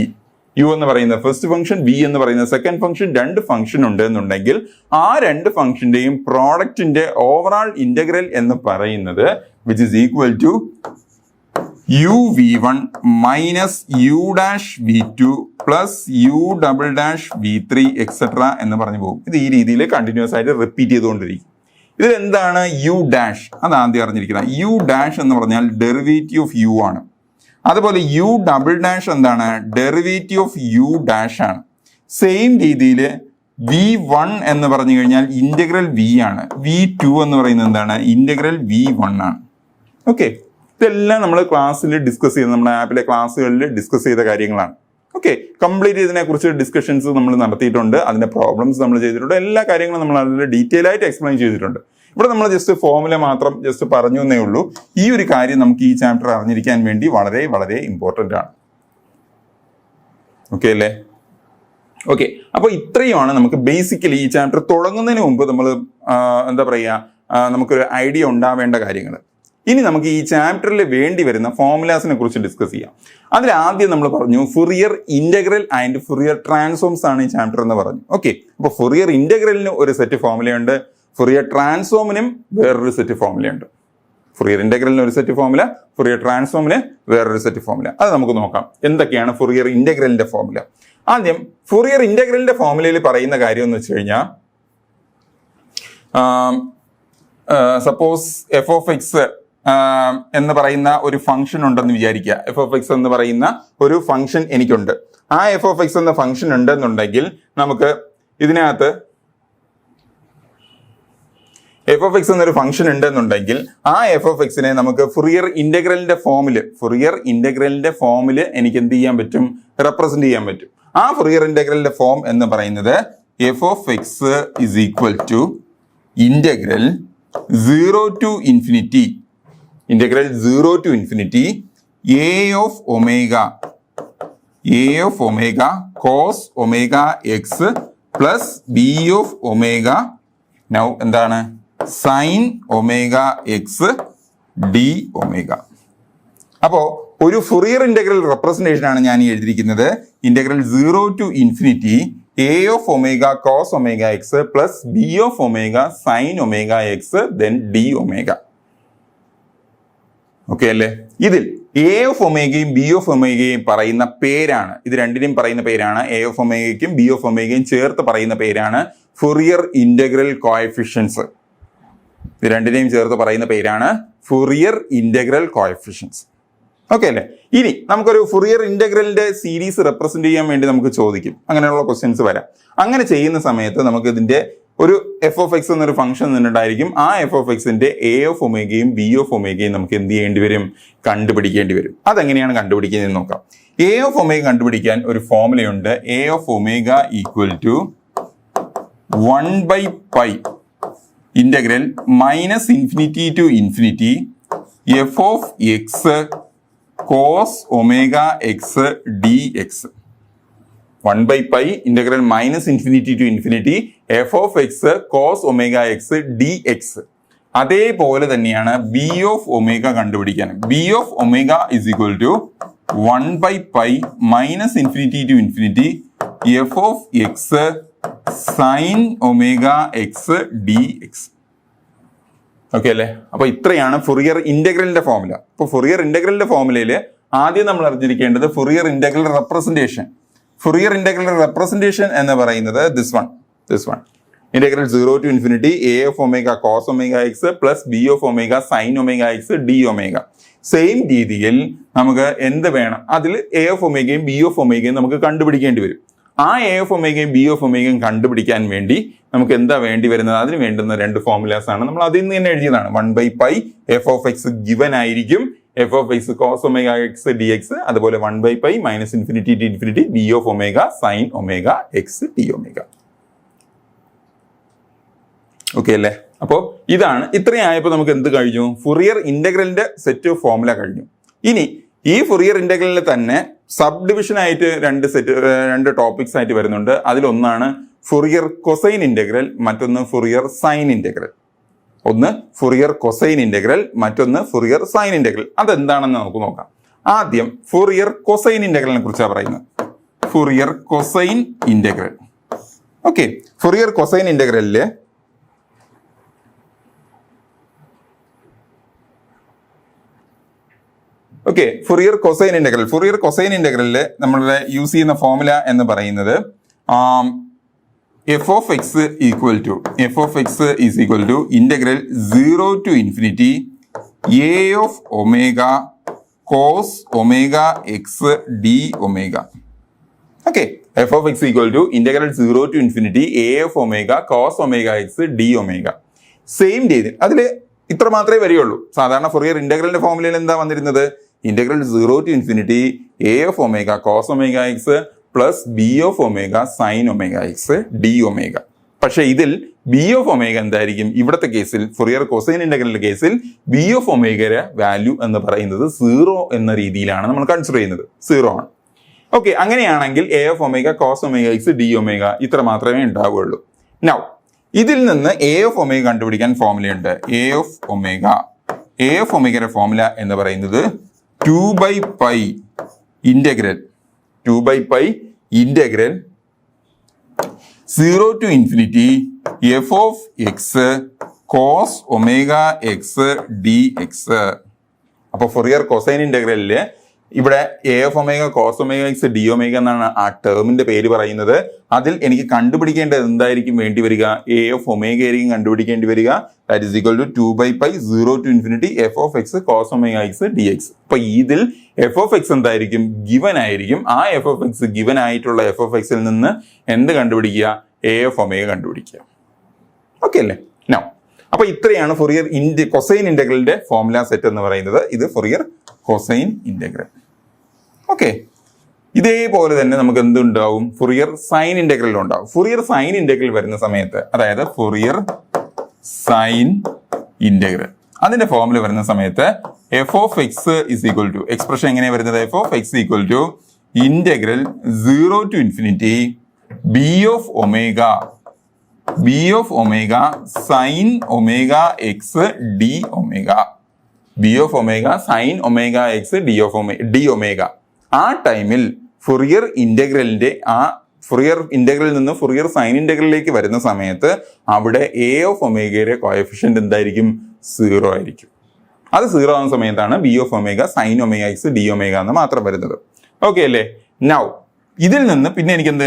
u എന്ന് പറയുന്ന ഫസ്റ്റ് ഫംഗ്ഷൻ, v എന്ന് പറയുന്ന സെക്കൻഡ് ഫംഗ്ഷൻ, രണ്ട് ഫംഗ്ഷൻ ഉണ്ട് എന്നുണ്ടെങ്കിൽ ആ രണ്ട് ഫംഗ്ഷന്റെയും പ്രോഡക്റ്റിന്റെ ഓവറാൾ ഇന്റഗ്രൽ എന്ന് പറയുന്നത് which is equal to uv1 minus u'(v2) plus u'(v3) etc. എന്ന് പറഞ്ഞു പോകും. ഇത് ഈ രീതിയിൽ കണ്ടിന്യൂസ് ആയിട്ട് റിപ്പീറ്റ് ചെയ്തുകൊണ്ടിരിക്കും. ഇതിൽ എന്താണ് u'? അത് ആദ്യം അറിഞ്ഞിരിക്കുന്നത്. u' എന്ന് പറഞ്ഞാൽ ഡെറിവേറ്റീവ് ഓഫ് u ആണ്. അതുപോലെ u'' എന്താണ്, ഡെറിവേറ്റീവ് ഓഫ് u' ആണ്. സെയിം രീതിയിൽ v1 എന്ന് പറഞ്ഞു കഴിഞ്ഞാൽ ഇന്റഗ്രൽ v ആണ്. v2 എന്ന് പറയുന്നത് എന്താണ്, ഇന്റഗ്രൽ v1 ആണ്. ഓക്കെ, ഇതെല്ലാം നമ്മൾ ക്ലാസ്സിൽ ഡിസ്കസ് ചെയ്ത്, നമ്മുടെ ആപ്പിലെ ക്ലാസ്സുകളിൽ ഡിസ്കസ് ചെയ്ത കാര്യങ്ങളാണ്. ഓക്കെ, കംപ്ലീറ്റ് ഇതിനെ കുറിച്ച് ഡിസ്കഷൻസ് നമ്മൾ നടത്തിയിട്ടുണ്ട്, അതിന്റെ പ്രോബ്ലംസ് നമ്മൾ ചെയ്തിട്ടുണ്ട്, എല്ലാ കാര്യങ്ങളും നമ്മൾ അതിൽ ഡീറ്റെയിൽ ആയിട്ട് എക്സ്പ്ലെയിൻ ചെയ്തിട്ടുണ്ട്. ഇവിടെ നമ്മൾ ജസ്റ്റ് ഫോർമുല മാത്രം ജസ്റ്റ് പറഞ്ഞു എന്നേ ഉള്ളൂ. ഈ ഒരു കാര്യം നമുക്ക് ഈ ചാപ്റ്റർ അറിഞ്ഞിരിക്കാൻ വേണ്ടി വളരെ വളരെ ഇമ്പോർട്ടൻ്റ് ആണ്. ഓക്കെ അല്ലേ? ഓക്കെ, അപ്പോൾ ഇത്രയുമാണ് നമുക്ക് ബേസിക്കലി ഈ ചാപ്റ്റർ തുടങ്ങുന്നതിന് മുമ്പ് നമ്മൾ എന്താ പറയുക, നമുക്കൊരു ഐഡിയ ഉണ്ടാവേണ്ട കാര്യങ്ങൾ. ഇനി നമുക്ക് ഈ ചാപ്റ്ററിൽ വേണ്ടി വരുന്ന ഫോർമുലാസിനെ കുറിച്ച് ഡിസ്കസ് ചെയ്യാം. അതിൽ ആദ്യം നമ്മൾ പറഞ്ഞു Fourier integral and Fourier transforms ആണ് ഈ ചാപ്റ്റർ എന്ന് പറഞ്ഞു. ഓക്കെ, അപ്പോൾ ഫുറിയർ ഇന്റഗ്രലിന് ഒരു സെറ്റ് ഫോർമുലയുണ്ട്, ഫുറിയർ ട്രാൻസ്ഫോമിനും വേറൊരു സെറ്റ് ഫോർമുലയുണ്ട്. ഫുറിയർ ഇന്റഗ്രലിന് ഒരു സെറ്റ് ഫോർമുല, ഫുറിയർ ട്രാൻസ്ഫോമിന് വേറൊരു സെറ്റ് ഫോർമുല. അത് നമുക്ക് നോക്കാം. എന്തൊക്കെയാണ് ഫുറിയർ ഇന്റഗ്രലിന്റെ ഫോർമുല? ആദ്യം ഫുറിയർ ഇന്റഗ്രലിന്റെ ഫോർമുലയിൽ പറയുന്ന കാര്യം എന്ന് വെച്ച് കഴിഞ്ഞാൽ, സപ്പോസ് f(x) എന്ന് പറയുന്ന ഒരു ഫംഗ്ഷൻ ഉണ്ടെന്ന് വിചാരിക്കുക. f(x) എന്ന് പറയുന്ന ഒരു ഫംഗ്ഷൻ എനിക്കുണ്ട്. ആ f(x) എന്ന ഫംഗ്ഷൻ ഉണ്ടെന്നുണ്ടെങ്കിൽ നമുക്ക് ഇതിനകത്ത് f(x) എന്നൊരു ഫംഗ്ഷൻ ഉണ്ടെന്നുണ്ടെങ്കിൽ ആ f(x)നെ നമുക്ക് ഫുറിയർ ഇന്റഗ്രലിന്റെ ഫോമില് എനിക്ക് എന്ത് ചെയ്യാൻ പറ്റും, റെപ്രസെന്റ് ചെയ്യാൻ പറ്റും. ആ ഫുറിയർ ഇന്റഗ്രലിന്റെ ഫോം എന്ന് പറയുന്നത് f(x) is equal to integral 0 to infinity a of omega cos omega x plus b of omega, now എന്താണ്, sin omega x d omega. അപ്പോ ഒരു ഫുറിയർ ഇന്റഗ്രൽ റെപ്രസെന്റേഷൻ ആണ് ഞാൻ ഈ എഴുതിയിരിക്കുന്നത്. Integral 0 to infinity a of omega cos omega x plus b of omega sin omega x then d omega. Okay അല്ലേ? ഇതിൽ A of ഒമേഗയും ബി ഓഫ് ഒമേഗയും പറയുന്ന പേരാണ്, ഇത് രണ്ടിനെയും പറയുന്ന പേരാണ്, എ ഓഫ് ഒമേഗയ്ക്കും ബി ഓഫ് ഒമേഗയും ചേർത്ത് പറയുന്ന പേരാണ് ഫൊറിയർ ഇന്റഗ്രൽ കോഎഫിഷ്യൻസ്. ഇത് രണ്ടിനെയും ചേർത്ത് പറയുന്ന പേരാണ് ഫൊറിയർ ഇന്റഗ്രൽ കോഎഫിഷ്യൻസ്. ഓക്കെ അല്ലേ? ഇനി നമുക്കൊരു ഫൊറിയർ ഇന്റഗ്രലിന്റെ സീരീസ് റെപ്രസെന്റ് ചെയ്യാൻ വേണ്ടി നമുക്ക് ചോദിക്കും, അങ്ങനെയുള്ള ക്വസ്റ്റ്യൻസ് വരാം. അങ്ങനെ ചെയ്യുന്ന സമയത്ത് നമുക്ക് ഇതിന്റെ ഒരു എഫ് ഓഫ് എക്സ് എന്നൊരു ഫംഗ്ഷൻ നിന്നുണ്ടായിരിക്കും. ആ എഫ് ഓഫ് എക്സിന്റെ എ ഓഫ് ഒമേഗയും ബി ഓഫ് ഒമേഗയും നമുക്ക് എന്ത് ചെയ്യേണ്ടി വരും? കണ്ടുപിടിക്കേണ്ടി വരും. അതെങ്ങനെയാണ് കണ്ടുപിടിക്കുന്നത് നോക്കാം. എ ഓഫ് ഒമേഗ കണ്ടുപിടിക്കാൻ ഒരു ഫോർമുലയുണ്ട്. A of omega equal to 1/π integral minus infinity to infinity F of X cos omega X D X. 1/π integral minus infinity to infinity F of X cos omega X D X. അതേപോലെ തന്നെയാണ് B of omega കണ്ടുപിടിക്കാൻ. B of omega is equal to 1/π minus infinity to infinity F of X sine omega X D X. Okay അല്ലേ? അപ്പൊ ഇത്രയാണ് Fourier ഇന്റഗ്രലിന്റെ formula. അപ്പൊ Fourier ഇന്റഗ്രലിന്റെ ഫോർമുലയിൽ ആദ്യം നമ്മൾ അറിഞ്ഞിരിക്കേണ്ടത് Fourier integral representation. Fourier integral representation എന്ന് പറയുന്നത് this one integral 0 to infinity A of omega cos omega X plus B of omega sine omega X D omega. Same രീതിയിൽ നമുക്ക് എന്ത് വേണം? അതിൽ എ ഓഫ് ഒമേഗയും ബി ഓഫ് ഒമേഗയും നമുക്ക് കണ്ടുപിടിക്കേണ്ടി വരും. ആ എ ഓഫ് ഒമേഗയും ബി ഓഫ് ഒമേഗയും കണ്ടുപിടിക്കാൻ വേണ്ടി നമുക്ക് എന്താ വേണ്ടി വരുന്നത്? അതിന് വേണ്ടുന്ന രണ്ട് ഫോർമുലാസ് ആണ് നമ്മൾ അതിൽ നിന്ന് തന്നെ എഴുതിയതാണ്. 1/π എഫ് ഓഫ് എക്സ് ഗിവൻ ആയിരിക്കും F of X cos omega X D X, അതുപോലെ 1/π minus infinity to infinity B of omega sine omega X D omega. Okay അല്ലേ? അപ്പോൾ ഇതാണ്. ഇത്രയായപ്പോൾ നമുക്ക് എന്ത് കഴിഞ്ഞു? ഫൊറിയർ ഇന്റഗ്രലിന്റെ സെറ്റ് ഓഫ് ഫോർമുല കഴിഞ്ഞു. ഇനി ഈ ഫൊറിയർ ഇന്റഗ്രലിൽ തന്നെ സബ് ഡിവിഷൻ ആയിട്ട് രണ്ട് ടോപ്പിക്സ് ആയിട്ട് വരുന്നുണ്ട്. അതിലൊന്നാണ് ഫൊറിയർ കൊസൈൻ ഇന്റഗ്രൽ, മറ്റൊന്ന് ഫൊറിയർ സൈൻ ഇന്റഗ്രൽ. ഒന്ന് ഫൊറിയർ കൊസൈൻ ഇന്റഗ്രൽ, മറ്റൊന്ന് ഫൊറിയർ സൈൻ ഇന്റഗ്രൽ. അതെന്താണെന്ന് നമുക്ക് നോക്കാം. ആദ്യം ഫൊറിയർ കൊസൈൻ ഇന്റഗ്രലിനെ കുറിച്ചാണ് പറയുന്നത്. Fourier cosine integral. Okay, Fourier cosine ഇന്റഗ്രലില് ഫൊറിയർ കൊസൈൻ ഇന്റഗ്രലില് നമ്മൾ യൂസ് ചെയ്യുന്ന ഫോർമുല എന്ന് പറയുന്നത് F of X is equal to integral 0 to infinity A of omega cos omega X D omega. Okay, F of X equal to integral 0 to infinity A of omega cos omega X D omega. Same രീതി അതിൽ ഇത്ര മാത്രമേ വരികയുള്ളൂ. സാധാരണ Fourier ഇന്റഗ്രലിന്റെ ഫോർമുലയിൽ എന്താ വന്നിരുന്നത്? Integral 0 to infinity A of omega cos omega X plus B of omega sine omega X D omega. പക്ഷെ ഇതിൽ ബി ഓഫ് ഒമേഗ എന്തായിരിക്കും? ഇവിടുത്തെ കേസിൽ ഫൊറിയർ കൊസൈൻ ഇന്റഗ്രലിന്റെ കേസിൽ ബി ഓഫ് ഒമേഗയുടെ വാല്യൂ എന്ന് പറയുന്നത് 0 എന്ന രീതിയിലാണ് നമ്മൾ കൺസിഡർ ചെയ്യുന്നത്. 0 ആണ്. ഓക്കെ, അങ്ങനെയാണെങ്കിൽ A of omega cos omega X D omega ഇത്ര മാത്രമേ ഉണ്ടാവുകയുള്ളൂ. നൗ ഇതിൽ നിന്ന് എ ഓഫ് ഒമേഗ കണ്ടുപിടിക്കാൻ ഫോർമുലയുണ്ട്. എ ഓഫ് ഒമേഗയുടെ ഫോർമുല എന്ന് പറയുന്നത് 2/π integral 0 to infinity F of X cos omega X D X. അപ്പൊ ഫൊറിയർ കൊസൈൻ ഇന്റഗ്രലില് ഇവിടെ A of omega cos omega X D omega എന്നാണ് ആ ടേമിന്റെ പേര് പറയുന്നത്. അതിൽ എനിക്ക് കണ്ടുപിടിക്കേണ്ടത് എന്തായിരിക്കും വേണ്ടി വരിക? എ ഓഫ് ഒമേഗ ആയിരിക്കും കണ്ടുപിടിക്കേണ്ടി വരിക. That is equal to 2/π 0 to infinity F of X cos omega X D X. അപ്പൊ ഇതിൽ എഫ് ഓഫ് എക്സ് എന്തായിരിക്കും? ഗിവൻ ആയിരിക്കും. ആ എഫ് ഓഫ് എക്സ് ഗിവൻ ആയിട്ടുള്ള എഫ് ഓഫ് എക്സിൽ നിന്ന് എന്ത് കണ്ടുപിടിക്കുക? എ ഓഫ് ഒമേഗ കണ്ടുപിടിക്കുക. ഓക്കെ അല്ലേ? നോ, അപ്പൊ ഇത്രയാണ് ഫൊറിയർ കൊസൈൻ ഇന്റഗ്രലിന്റെ ഫോർമുല സെറ്റ് എന്ന് പറയുന്നത്. ഇത് ഫൊറിയർ കൊസൈൻ ഇന്റഗ്രൽ. ഓക്കെ, ഇതേപോലെ തന്നെ നമുക്ക് എന്തുണ്ടാവും? ഫൊറിയർ സൈൻ ഇന്റഗ്രൽ ഉണ്ടാവും. ഫൊറിയർ സൈൻ ഇന്റഗ്രൽ വരുന്ന സമയത്ത്, അതായത് ഫൊറിയർ സൈൻ ഇന്റഗ്രൽ അതിന്റെ ഫോർമുല വരുന്ന സമയത്ത് F of X is equal to, expression എങ്ങനെയാണ് വരുന്നത്? F of X equal to integral 0 to infinity B of omega sine omega X D omega. B of omega sine omega X D omega. ആ ടൈമിൽ Fourier ഇന്റഗ്രലിൽ നിന്ന് Fourier sign ഇന്റഗ്രലിലേക്ക് വരുന്ന സമയത്ത് അവിടെ A of ഒമേഗയുടെ coefficient എന്തായിരിക്കും? 0 ആയിരിക്കും. അത് 0 ആവുന്ന സമയത്താണ് B of omega sine omega X D omega എന്ന് മാത്രം വരുന്നത്. ഓക്കെ അല്ലേ? നൗ ഇതിൽ നിന്ന് പിന്നെ എനിക്ക് എന്ത്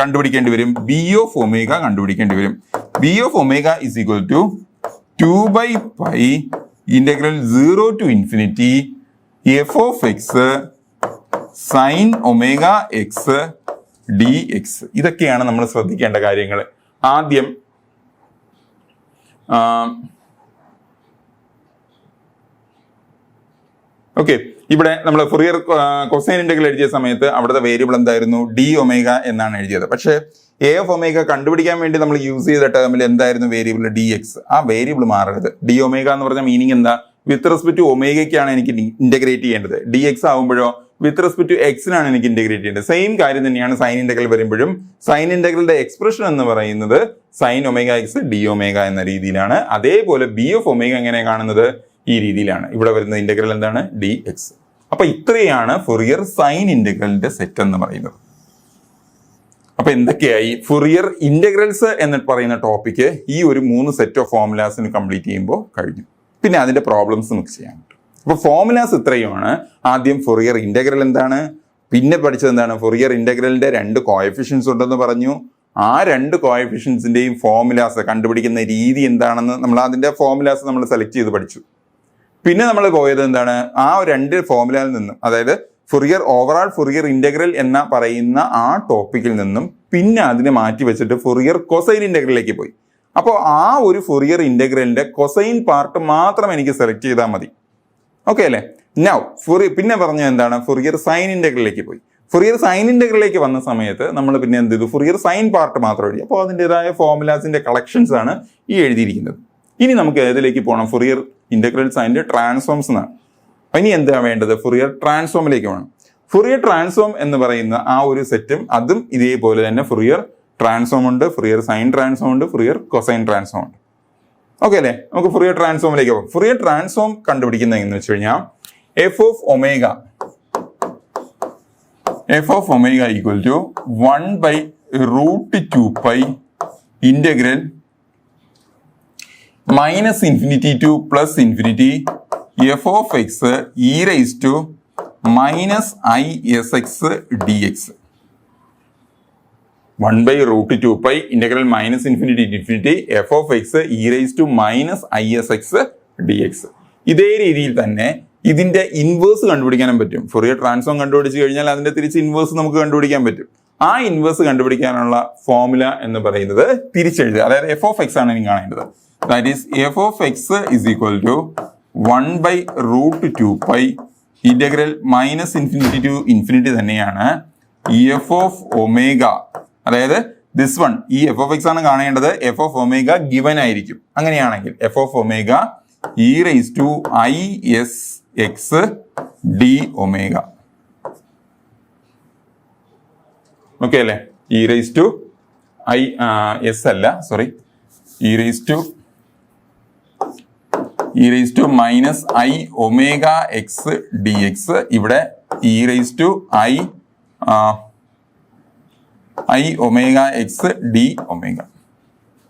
കണ്ടുപിടിക്കേണ്ടി വരും? ബി ഓഫ് ഒമേഗ കണ്ടുപിടിക്കേണ്ടി വരും. B of omega is equal to 2/π integral 0 to infinity F of X sine omega X D X. ഇതൊക്കെയാണ് നമ്മൾ ശ്രദ്ധിക്കേണ്ട കാര്യങ്ങൾ. ആദ്യം ഓക്കെ, ഇവിടെ നമ്മൾ ഫൊറിയർ കൊസൈൻ ഇന്റഗ്രൽ എഴുതിയ സമയത്ത് അവിടുത്തെ വേരിയബിൾ എന്തായിരുന്നു? ഡി ഒമേഗ എന്നാണ് എഴുതിയത്. പക്ഷേ എ ഓഫ് ഒമേഗ കണ്ടുപിടിക്കാൻ വേണ്ടി നമ്മൾ യൂസ് ചെയ്ത ടേമിൽ എന്തായിരുന്നു വേരിയബിൾ? D X. ആ വേരിയബിൾ മാറരുത്. ഡി ഒമേഗ എന്ന് പറഞ്ഞ മീനിങ് എന്താ? വിത്ത് റെസ്പെക്ട് ടു ഒമേഗയ്ക്കാണ് എനിക്ക് ഇന്റഗ്രേറ്റ് ചെയ്യേണ്ടത്. ഡി എക്സ് ആകുമ്പോഴോ വിത്ത് റെസ്പെക്ട് ടു എക്സിനാണ് എനിക്ക് ഇന്റഗ്രേറ്റ് ചെയ്യേണ്ടത്. സെയിം കാര്യം തന്നെയാണ് സൈൻ ഇന്റഗ്രൽ വരുമ്പോഴും. സൈൻ ഇന്റഗ്രലിന്റെ എക്സ്പ്രഷൻ എന്ന് പറയുന്നത് sine omega X D omega എന്ന രീതിയിലാണ്. അതേപോലെ ബി ഓഫ് ഒമേഗ എങ്ങനെ കാണുന്നത്? ഈ രീതിയിലാണ്. ഇവിടെ വരുന്ന ഇന്റഗ്രൽ എന്താണ്? D X. അപ്പൊ ഇത്രയാണ് ഫൊറിയർ സൈൻ ഇന്റഗ്രലിന്റെ സെറ്റ് എന്ന് പറയുന്നത്. അപ്പൊ എന്തൊക്കെയായി? ഫൊറിയർ ഇന്റഗ്രൽസ് എന്ന് പറയുന്ന ടോപ്പിക്ക് ഈ ഒരു 3 സെറ്റ് ഓഫ് ഫോർമുലാസിന് കംപ്ലീറ്റ് ചെയ്യുമ്പോൾ കഴിഞ്ഞു. പിന്നെ അതിന്റെ പ്രോബ്ലംസ് മിക്സ് ചെയ്യാൻ പറ്റും. അപ്പൊ ഫോർമുലാസ് ഇത്രയുമാണ്. ആദ്യം ഫൊറിയർ ഇന്റഗ്രൽ എന്താണ്, പിന്നെ പഠിച്ചത് എന്താണ്? ഫൊറിയർ ഇന്റഗ്രലിന്റെ 2 കോഎഫിഷ്യൻസ് ഉണ്ടെന്ന് പറഞ്ഞു. ആ 2 കോഎഫിഷ്യൻസിന്റെയും ഫോർമുലാസ് കണ്ടുപിടിക്കുന്ന രീതി എന്താണെന്ന് നമ്മൾ അതിന്റെ ഫോർമുലാസ് നമ്മൾ സെലക്ട് ചെയ്ത് പഠിച്ചു. പിന്നെ നമ്മൾ പോയത് എന്താണ്? ആ 2 ഫോർമുലയിൽ നിന്നും, അതായത് ഫൊറിയർ ഓവറാൾ ഫൊറിയർ ഇന്റഗ്രൽ എന്ന പറയുന്ന ആ ടോപ്പിക്കിൽ നിന്നും പിന്നെ അതിനെ മാറ്റി വെച്ചിട്ട് ഫൊറിയർ കൊസൈൻ ഇന്റഗ്രലിലേക്ക് പോയി. അപ്പോൾ ആ ഒരു ഫൊറിയർ ഇന്റഗ്രലിന്റെ കൊസൈൻ പാർട്ട് മാത്രം എനിക്ക് സെലക്ട് ചെയ്താൽ മതി. ഓക്കെ അല്ലേ? നൗ പിന്നെ പറഞ്ഞ എന്താണ്? ഫൊറിയർ സൈൻ ഇന്റഗ്രലിലേക്ക് പോയി. ഫൊറിയർ സൈൻ ഇന്റഗ്രലിലേക്ക് വന്ന സമയത്ത് നമ്മൾ പിന്നെ എന്ത് ചെയ്തു? ഫൊറിയർ സൈൻ പാർട്ട് മാത്രം എഴുതി. അപ്പോൾ അതിൻ്റെതായ ഫോർമുലാസിന്റെ കളക്ഷൻസ് ആണ് ഈ എഴുതിയിരിക്കുന്നത്. ഇനി നമുക്ക് ഏതിലേക്ക് പോകണം? ഫൊറിയർ ഇന്റഗ്രൽസ് അതിന്റെ ട്രാൻസ്ഫോംസ് എന്നാണ്. ഇനി എന്താ വേണ്ടത്? ഫൊറിയർ ട്രാൻസ്ഫോമിലേക്ക് വേണം. ഫൊറിയർ ട്രാൻസ്ഫോം എന്ന് പറയുന്ന ആ ഒരു സെറ്റും അതും ഇതേപോലെ തന്നെ ഫൊറിയർ ട്രാൻസ്ഫോം ഉണ്ട്, ഫൊറിയർ സൈൻ ട്രാൻസ്ഫോം ഉണ്ട്, ഫൊറിയർ കൊസൈൻ ട്രാൻസ്ഫോം ഉണ്ട്. ഓക്കെ അല്ലേ? നമുക്ക് ഫൊറിയർ ട്രാൻസ്ഫോമിലേക്ക് പോകാം. ഫൊറിയർ ട്രാൻസ്ഫോം കണ്ടുപിടിക്കുന്നത് എന്ന് വെച്ച് കഴിഞ്ഞാൽ F of omega equal to 1/√2π integral -∞ to +∞ F of X E raise to -isx dx. 1/√2π integral -∞ F of X E raise to -isx dx. ഇതേ രീതിയിൽ തന്നെ ഇതിന്റെ ഇൻവേഴ്സ് കണ്ടുപിടിക്കാനും പറ്റും. ഫൊറിയർ ട്രാൻസ്ഫോം കണ്ടുപിടിച്ച് കഴിഞ്ഞാൽ അതിന്റെ തിരിച്ച് ഇൻവേഴ്സ് നമുക്ക് കണ്ടുപിടിക്കാൻ പറ്റും. ആ ഇൻവേഴ്സ് കണ്ടുപിടിക്കാനുള്ള ഫോർമുല എന്ന് പറയുന്നത് തിരിച്ചെഴുതുക. അതായത് എഫ് ഓഫ് എക്സ് ആണ് എനിക്ക് കാണേണ്ടത്. That is F of X is equal to 1/√2π integral -∞ to ∞ തന്നെയാണ് എഫ് ഓഫ് ഒമേഗ. അതായത് ദിസ് വൺ, ഈ എഫ് ഓഫ് എക്സ് ആണ് കാണേണ്ടത്. എഫ് ഓഫ് ഒമേഗ ഗിവൻ ആയിരിക്കും. അങ്ങനെയാണെങ്കിൽ F of omega E raise to isx D omega. Okay അല്ലേ? E raise to S അല്ല, sorry, E raise to -i omega X D X. ഇവിടെ E raise to i omega X D omega.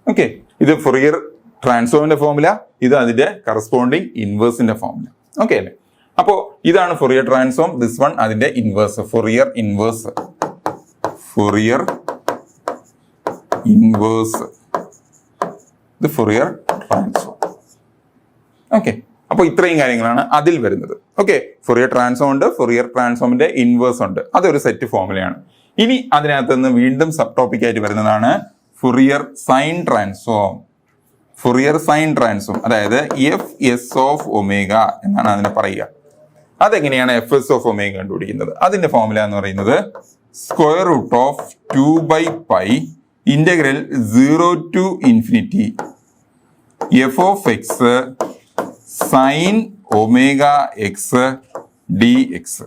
Okay, ഇത് Fourier ട്രാൻസ്ഫോമിന്റെ formula, ഇത് അതിന്റെ corresponding ഇൻവേഴ്സിന്റെ formula. Okay അല്ലേ? അപ്പോ ഇതാണ് Fourier transform. This one അതിന്റെ inverse, Fourier inverse. ഇത് ഫൊറിയർ ട്രാൻസ്ഫോം. ഓക്കെ, അപ്പോൾ ഇത്രയും കാര്യങ്ങളാണ് അതിൽ വരുന്നത്. ഓക്കെ, ഫൊറിയർ ട്രാൻസ്ഫോം ഉണ്ട്, ഫൊറിയർ ട്രാൻസ്ഫോമിന്റെ ഇൻവേഴ്സ് ഉണ്ട്. അതൊരു സെറ്റ് ഫോർമുലയാണ്. ഇനി അതിനകത്ത് നിന്ന് വീണ്ടും സബ് ടോപ്പിക് ആയിട്ട് വരുന്നതാണ് ഫൊറിയർ സൈൻ ട്രാൻസ്ഫോം. അതായത് എഫ് എസ് ഓഫ് ഒമേഗ എന്നാണ് അതിനെ പറയുക. അതെങ്ങനെയാണ് എഫ് എസ് ഓഫ് ഒമേഗ കണ്ടുപിടിക്കുന്നത്? അതിന്റെ ഫോർമുല എന്ന് പറയുന്നത് √2/π integral 0 to ∞ F of X sine omega X D X.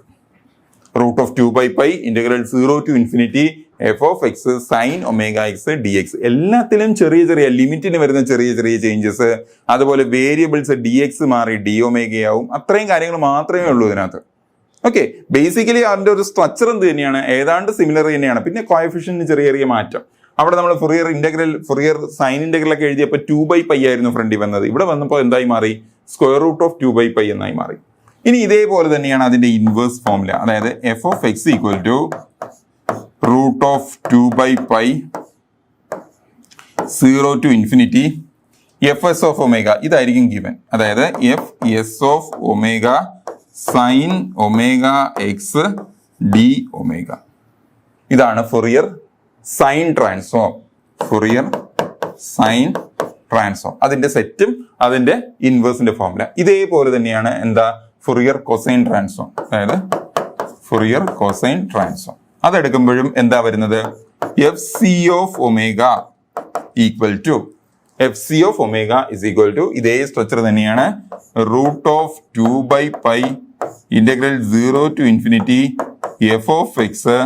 √2/π integral 0 to ∞ F of X sine omega X D X. എല്ലാത്തിലും ചെറിയ ചെറിയ ലിമിറ്റിന് വരുന്ന ചെറിയ ചെറിയ ചേഞ്ചസ്. അതുപോലെ വേരിയബിൾസ് ഡി എക്സ് മാറി ഡി ഒമേഗയാവും. അത്രയും കാര്യങ്ങൾ മാത്രമേ ഉള്ളൂ ഇതിനകത്ത്. ഓക്കെ, ബേസിക്കലി അതിന്റെ ഒരു സ്ട്രക്ചർ എന്ത് തന്നെയാണ്, ഏതാണ്ട് സിമിലർ തന്നെയാണ്. പിന്നെ കോഎഫിഷ്യന്റിന് ചെറിയ ചെറിയ മാറ്റം. അവിടെ നമ്മൾ ഫൊറിയർ സൈൻ ഇന്റഗ്രൽ ഒക്കെ എഴുതിയപ്പോൾ 2/π ആയിരുന്നു ഫ്രണ്ടിൽ വന്നത്. ഇവിടെ വന്നപ്പോൾ എന്തായി മാറി? സ്ക്വയർ റൂട്ട് ഓഫ് 2/π എന്നായി മാറി. ഇനി ഇതേപോലെ തന്നെയാണ് അതിന്റെ ഇൻവേഴ്സ് ഫോർമുല. അതായത് F of X equal to root of 2/π 0 to infinity F S of omega ഇതായിരിക്കും ഗിവൻ. അതായത് F S of omega sine omega X D omega. ഇതാണ് Fourier sine transform. Fourier sine transform അതിന്റെ സെറ്റും അതിന്റെ ഇൻവേഴ്സിന്റെ formula. ഇതേപോലെ തന്നെയാണ് എന്താ ഫൊറിയർ കൊസൈൻ ട്രാൻസ്ഫോം. അതായത് ഫൊറിയർ കൊസൈൻ ട്രാൻസ്ഫോം അതെടുക്കുമ്പോഴും എന്താ വരുന്നത്? F C of omega equal to F C of omega is equal to ഇതേ സ്ട്രക്ചർ തന്നെയാണ് root of 2/π integral 0 to infinity F of X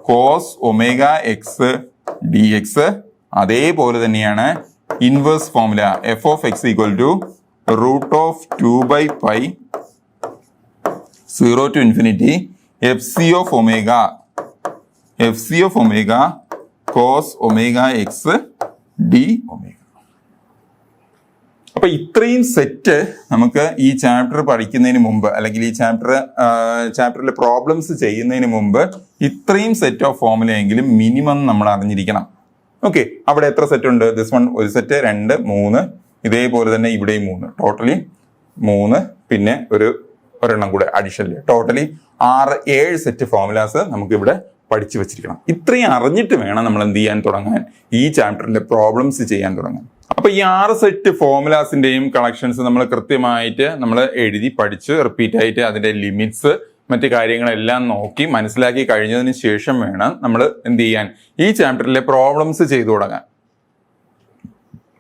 cos omega X D X. അതേപോലെ തന്നെയാണ് inverse formula F of X equal to root of 2/π 0 to infinity F C of omega cos omega X D omega. അപ്പൊ ഇത്രയും set നമുക്ക് ഈ chapter പഠിക്കുന്നതിന് മുമ്പ് അല്ലെങ്കിൽ ഈ ചാപ്റ്ററിലെ പ്രോബ്ലംസ് ചെയ്യുന്നതിന് മുമ്പ് ഇത്രയും സെറ്റ് ഓഫ് ഫോർമുല എങ്കിലും മിനിമം നമ്മൾ അറിഞ്ഞിരിക്കണം. ഓക്കെ, അവിടെ എത്ര സെറ്റ് ഉണ്ട്? ദിസ് വൺ ഒരു സെറ്റ്, 2, 3, ഇതേപോലെ തന്നെ ഇവിടെയും 3, ടോട്ടലി 3, പിന്നെ ഒരെണ്ണം കൂടെ അഡീഷണൽ, ടോട്ടലി 6-7 സെറ്റ് ഫോർമുലാസ് നമുക്ക് ഇവിടെ പഠിച്ചു വെച്ചിരിക്കണം. ഇത്രയും അറിഞ്ഞിട്ട് വേണം നമ്മൾ എന്ത് ചെയ്യാൻ തുടങ്ങാൻ, ഈ ചാപ്റ്ററിലെ പ്രോബ്ലംസ് ചെയ്യാൻ തുടങ്ങാൻ. അപ്പൊ ഈ 6 സെറ്റ് ഫോർമുലാസിന്റെയും കളക്ഷൻസ് നമ്മൾ കൃത്യമായിട്ട് നമ്മൾ എഴുതി പഠിച്ച് റിപ്പീറ്റ് ആയിട്ട് അതിന്റെ ലിമിറ്റ്സ് മറ്റു കാര്യങ്ങളെല്ലാം നോക്കി മനസ്സിലാക്കി കഴിഞ്ഞതിന് ശേഷം വേണം നമ്മൾ എന്ത് ചെയ്യാൻ, ഈ ചാപ്റ്ററിലെ പ്രോബ്ലംസ് ചെയ്തു തുടങ്ങാൻ.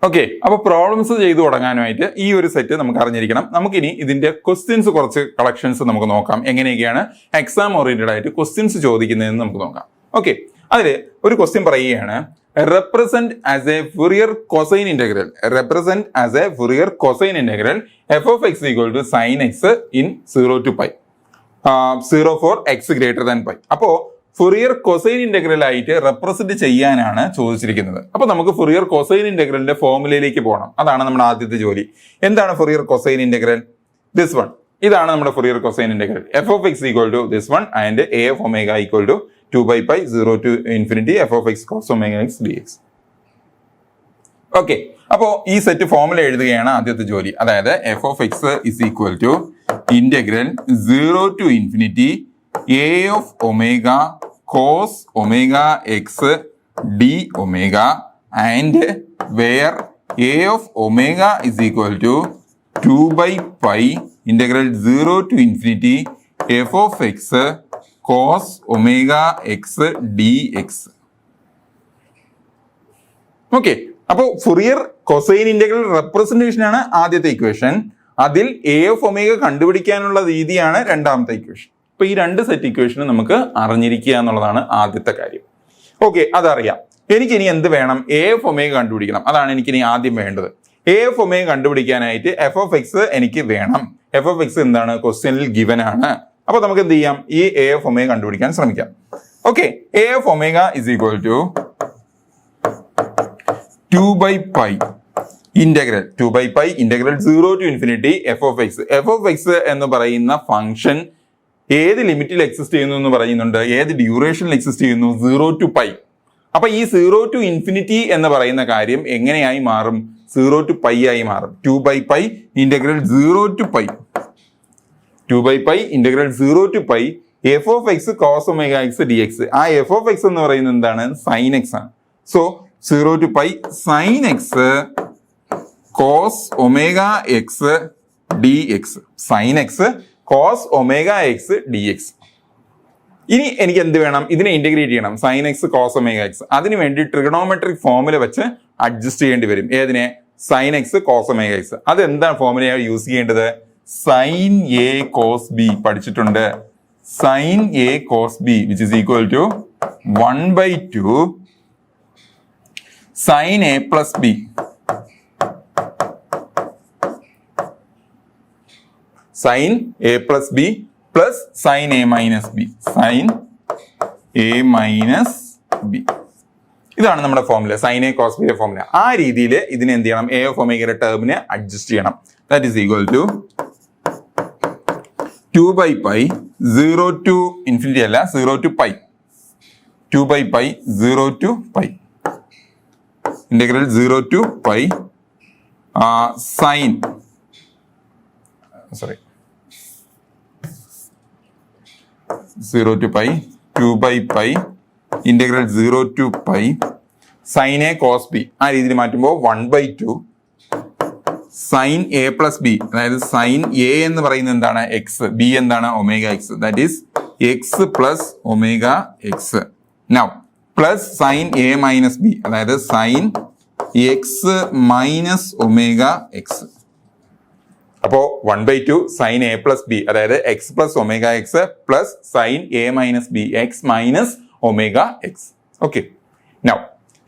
ഓക്കെ, അപ്പൊ പ്രോബ്ലംസ് ചെയ്തു തുടങ്ങാനായിട്ട് ഈ ഒരു സെറ്റ് നമുക്ക് അറിഞ്ഞിരിക്കണം. നമുക്കിനി ഇതിന്റെ ക്വസ്റ്റ്യൻസ് കുറച്ച് കളക്ഷൻസ് നമുക്ക് നോക്കാം. എങ്ങനെയൊക്കെയാണ് എക്സാം ഓറിയന്റഡ് ആയിട്ട് ക്വസ്റ്റ്യൻസ് ചോദിക്കുന്നതെന്ന് നമുക്ക് നോക്കാം. ഓക്കെ, അതില് ഒരു ക്വസ്റ്റ്യൻ പറയുകയാണ്, represent as a Fourier cosine integral f of x equal to sin x in 0 to π 0 for x greater than π. അപ്പോ ഫൊറിയർ കൊസൈൻ ഇന്റഗ്രൽ ആയിട്ട് റെപ്രസെന്റ് ചെയ്യാനാണ് ചോദിച്ചിരിക്കുന്നത്. അപ്പൊ നമുക്ക് ഫൊറിയർ കൊസൈൻ ഇന്റഗ്രലിന്റെ ഫോർമുലയിലേക്ക് പോകണം. അതാണ് നമ്മുടെ ആദ്യത്തെ ജോലി. എന്താണ് Fourier cosine integral? This one. ഇതാണ് നമ്മുടെ Fourier cosine integral. F of X equal to this one and A of omega equal to 2/π 0 to infinity F of X cos omega X D X. Okay, അപ്പോ ഈ set formula എഴുതുകയാണ് ആദ്യത്തെ ജോലി. അതായത് F of X is equal to integral 0 to infinity A of omega cos omega X D omega and where A of omega is equal to 2/π integral 0 to infinity F of X cos omega X D X. Okay, അപ്പോ Fourier cosine integral representation ആണ് ആദ്യത്തെ equation. അതിൽ A of omega കണ്ടുപിടിക്കാനുള്ള രീതിയാണ് രണ്ടാമത്തെ equation. അപ്പൊ ഈ 2 set ഇക്വേഷനും നമുക്ക് അറിഞ്ഞിരിക്കുക എന്നുള്ളതാണ് ആദ്യത്തെ കാര്യം. ഓക്കെ, അതറിയാം. എനിക്കിനി എന്ത് വേണം? എ ഓഫ് ഒമേഗ കണ്ടുപിടിക്കണം. അതാണ് എനിക്കിനി ആദ്യം വേണ്ടത്. എ ഓഫ് ഒമേഗ കണ്ടുപിടിക്കാനായിട്ട് എഫ് ഓഫ് എക്സ് എനിക്ക് വേണം. എഫ് ഓഫ് എക്സ് എന്താണ്? ക്വസ്റ്റ്യനിൽ ഗിവൻ ആണ്. അപ്പൊ നമുക്ക് എന്ത് ചെയ്യാം? ഈ എ ഓഫ് ഒമേഗ കണ്ടുപിടിക്കാൻ ശ്രമിക്കാം. Okay, A of omega is equal to 2/π integral 0 to infinity F of X. F of X എന്ന് പറയുന്ന ഫംഗ്ഷൻ ഏത് ലിമിറ്റിൽ എക്സിസ്റ്റ് ചെയ്യുന്നു എന്ന് പറയുന്നുണ്ട്, ഏത് ഡ്യൂറേഷനിൽ എക്സിസ്റ്റ് ചെയ്യുന്നു? 0 to π. അപ്പൊ ഈ 0 to infinity എന്ന് പറയുന്ന കാര്യം എങ്ങനെയായി മാറും? 0 to π ആയി മാറും. 2/π integral 0 to π 2/π integral 0 to π F of X cos omega X D X. ആ എഫ് ഓഫ് എക്സ് എന്ന് പറയുന്നത് എന്താണ്? സൈൻ എക്സ് ആണ്. So 0 to π sine X cos omega X D X. Sine X cos omega X D X. ഇനി എനിക്ക് എന്ത് വേണം? ഇതിനെ ഇന്റഗ്രേറ്റ് ചെയ്യണം. Sine X cos omega X. അതിനു വേണ്ടി ട്രിഗണോമെട്രിക് ഫോർമുല വെച്ച് അഡ്ജസ്റ്റ് ചെയ്യേണ്ടി വരും. ഏതിനെ? Sign X cos omega X. അത് എന്താണ് ഫോർമുലയാണ് യൂസ് ചെയ്യേണ്ടത്? സൈൻ എ കോസ് ബി പഠിച്ചിട്ടുണ്ട്. Sine A cos B which is equal to 1/2 sine A plus B. Sine A plus B plus sine A minus B. Sine A minus B. ഇതാണ് നമ്മുടെ formula, sine A cos ബിയുടെ formula. ആ രീതിയിൽ ഇതിനെ എന്ത് ചെയ്യണം? A of ഒമേഗയുടെ ടേമിനെ അഡ്ജസ്റ്റ് ചെയ്യണം. that is equal to 2 by pi 0 to infinity അല്ല 0 to pi 2 by pi 0 to pi integral 0 to pi sin 0 to pi 2 by pi integral 0 to pi sin a cos b ആ രീതിയിൽ മാറ്റുമ്പോൾ 1 by 2 sin a plus b അതായത് sin a എന്ന് പറയുന്നത് എന്താണ് x, b എന്താണ് omega x, that is x plus omega x. Now plus sin a minus b അതായത് sin x minus omega x. അപ്പോ 1 by 2 sin a plus b അതായത് x plus omega x plus sin a minus b x minus omega x. Okay, now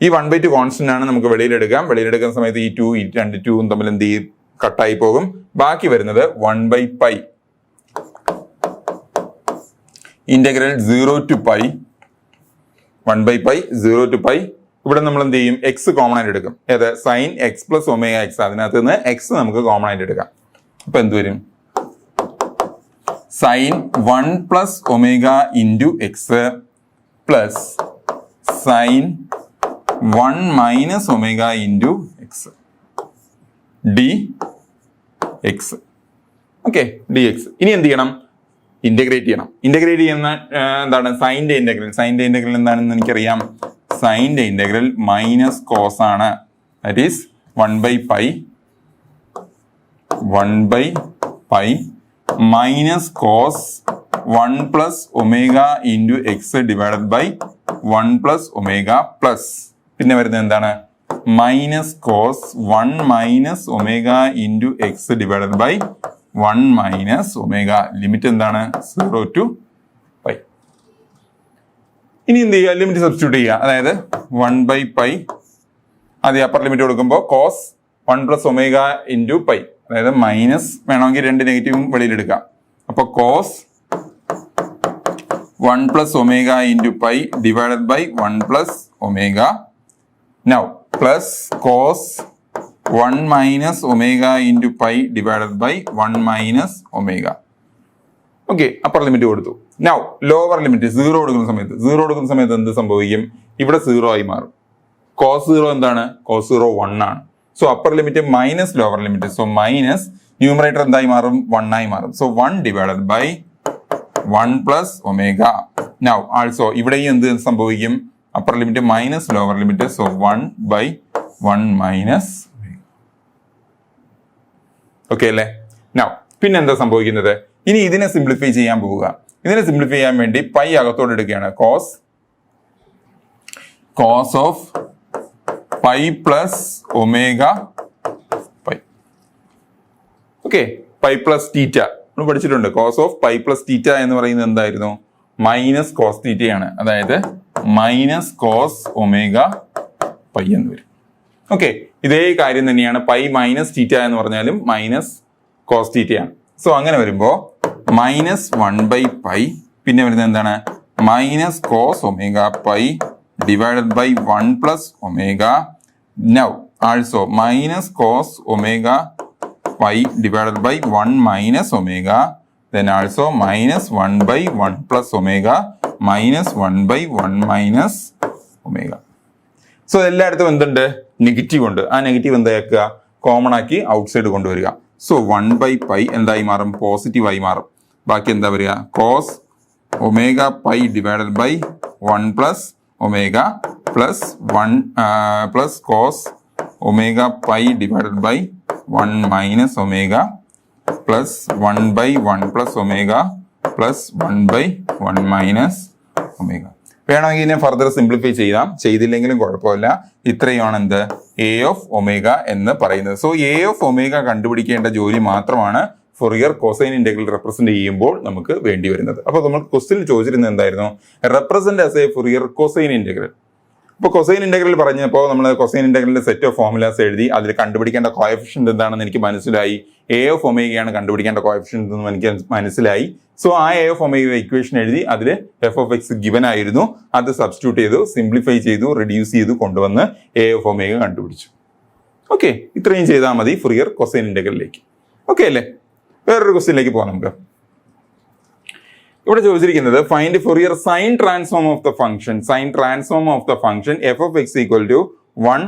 ഈ 1 by 2 constant ആണ് നമുക്ക് വെളിയിലെടുക്കുന്ന സമയത്ത് ഈ 2 ഈ 2 തമ്മിൽ എന്ത് ചെയ്യും, കട്ടായി പോകും. ബാക്കി വരുന്നത് 1 by pi integral 0 to pi 1 by pi 0 to pi. ഇവിടെ നമ്മൾ എന്ത് ചെയ്യും, എക്സ് കോമൺ ആയിട്ട് എടുക്കും. ഏത്, sine X plus omega X. അതിനകത്ത് നിന്ന് എക്സ് നമുക്ക് കോമൺ ആയിട്ട് എടുക്കാം. അപ്പൊ എന്ത് വരും, sine 1 plus omega into X plus sine 1 minus omega into X D X. Okay, D X. ഇനി എന്ത് ചെയ്യണം, ഇന്റഗ്രേറ്റ് ചെയ്യണം. ഇന്റഗ്രേറ്റ് ചെയ്യുന്ന എന്താണ്, സൈൻ്റെ ഇന്റഗ്രൽ എന്താണെന്ന് എനിക്കറിയാം. സൈൻ്റെ ഇന്റഗ്രൽ മൈനസ് കോസ് ആണ്. That is 1 by pi minus cos 1 plus omega into X divided by 1 plus omega plus പിന്നെ വരുന്നത് എന്താണ്, minus cos 1 minus omega into X divided by 1 minus omega. Limit എന്താണ്, 0 to pi. ഇനി എന്ത് ചെയ്യുക, limit substitute ചെയ്യുക. അതായത് 1 by pi ആദ്യം അപ്പർ ലിമിറ്റ് കൊടുക്കുമ്പോൾ cos 1 plus omega into pi, അതായത് മൈനസ് വേണമെങ്കിൽ 2 നെഗറ്റീവും വെളിയിലെടുക്കാം. അപ്പോൾ cos 1 plus omega into pi divided by 1 plus omega. Now plus cos 1 minus omega into pi divided by 1 minus omega. Okay, upper limit കൊടുത്തു. Now lower limit 0 കൊടുക്കുന്ന സമയത്ത് എന്ത് സംഭവിക്കും, ഇവിടെ 0 ആയി മാറും. കോസ് 0 എന്താണ്, കോസ് 0 1 ആണ്. So upper limit minus lower limit, so minus numerator എന്തായി മാറും, 1 ആയി മാറും. So 1 divided by 1 plus omega. Now also ഇവിടെയും എന്ത് സംഭവിക്കും, upper limit minus lower limit, so 1 by 1 minus. Okay അല്ലേ. നൗ പിന്നെ എന്താ സംഭവിക്കുന്നത്, ഇനി ഇതിനെ സിംപ്ലിഫൈ ചെയ്യാൻ പോവുക. ഇതിനെ സിംപ്ലിഫൈ ചെയ്യാൻ വേണ്ടി പൈ അകത്തോട്ട് എടുക്കുകയാണ്. Cos of pi plus omega pi. Okay, pi plus theta നമ്മൾ പഠിച്ചിട്ടുണ്ട്. Cos of pi plus theta എന്ന് പറയുന്നത് എന്തായിരുന്നു, മൈനസ് കോസ് തീറ്റയാണ്. അതായത് മൈനസ് കോസ് ഒമേഗ പൈ എന്ന് വരും. ഓക്കെ, ഇതേ കാര്യം തന്നെയാണ് പൈ മൈനസ് തീറ്റ എന്ന് പറഞ്ഞാലും മൈനസ് കോസ് തീറ്റയാണ്. സോ അങ്ങനെ വരുമ്പോൾ മൈനസ് 1 by pi പിന്നെ വരുന്നത് എന്താണ്, minus cos omega pi divided by 1 plus omega. Now also minus cos omega pi divided by 1 minus omega. Then also minus 1 by 1 plus omega minus 1 by 1 minus omega. So എല്ലായിടത്തും എന്തുണ്ട്, negative ഉണ്ട്. ആ negative എന്താക്കുക, common ആക്കി outside കൊണ്ടുവരിക. So 1 by pi എന്തായി മാറും, positive ആയി മാറും. ബാക്കി എന്താ വരിക, cos omega pi divided by 1 plus omega plus 1 plus cos omega pi divided by 1 minus omega plus 1 by 1 plus omega plus 1 by 1 minus omega. വേണമെങ്കിൽ ഇതിനെ ഫർദർ സിംപ്ലിഫൈ ചെയ്യാം, ചെയ്തില്ലെങ്കിലും കുഴപ്പമില്ല. ഇത്രയുമാണ് എന്ത്, എ ഓഫ് ഒമേഗ എന്ന് പറയുന്നത്. സോ എ ഓഫ് ഒമേഗ കണ്ടുപിടിക്കേണ്ട ജോലി മാത്രമാണ് ഫൊറിയർ കൊസൈൻ ഇന്റഗ്രൽ റെപ്രസെന്റ് ചെയ്യുമ്പോൾ നമുക്ക് വേണ്ടി വരുന്നത്. അപ്പോൾ നമ്മൾ ക്വസ്റ്റ്യനിൽ ചോദിച്ചിരുന്നത് എന്തായിരുന്നു, represent as A Fourier cosine integral. ഇപ്പോൾ കൊസൈൻ ഇന്റഗ്രൽ പറഞ്ഞപ്പോൾ നമ്മൾ കൊസൈൻ ഇന്റഗ്രലിന്റെ സെറ്റ് ഓഫ് ഫോർമുലാസ് എഴുതി. അതിൽ കണ്ടുപിടിക്കേണ്ട കോഎഫിഷ്യന്റ് എന്താണെന്ന് എനിക്ക് മനസ്സിലായി. എ ഓഫ് ഒമേഗയാണ് കണ്ടുപിടിക്കേണ്ട കോഎഫിഷ്യന്റ് എന്ന് എനിക്ക് മനസ്സിലായി. സോ ആ എ ഓഫ് ഒമേഗ ഇക്വേഷൻ എഴുതി. അതിൽ എഫ് ഓഫ് എക്സ് ഗിവൻ ആയിരുന്നു. അത് സബ്സ്റ്റിറ്റ്യൂട്ട് ചെയ്തു, സിംപ്ലിഫൈ ചെയ്തു, റെഡ്യൂസ് ചെയ്തു കൊണ്ടുവന്ന് എ ഓഫ് ഒമേഗ കണ്ടുപിടിച്ചു. ഓക്കെ, ഇത്രയും ചെയ്താൽ മതി ഫൊറിയർ കൊസൈൻ ഇന്റഗ്രലിലേക്ക്. ഓക്കെ അല്ലേ? വേറൊരു ക്വസ്റ്റ്യനിലേക്ക് പോകാം നമുക്ക്. ഇവിടെ ചോദിച്ചിരിക്കുന്നത് find Fourier sine transform of the function. Sine transform of the function F of X equal to 1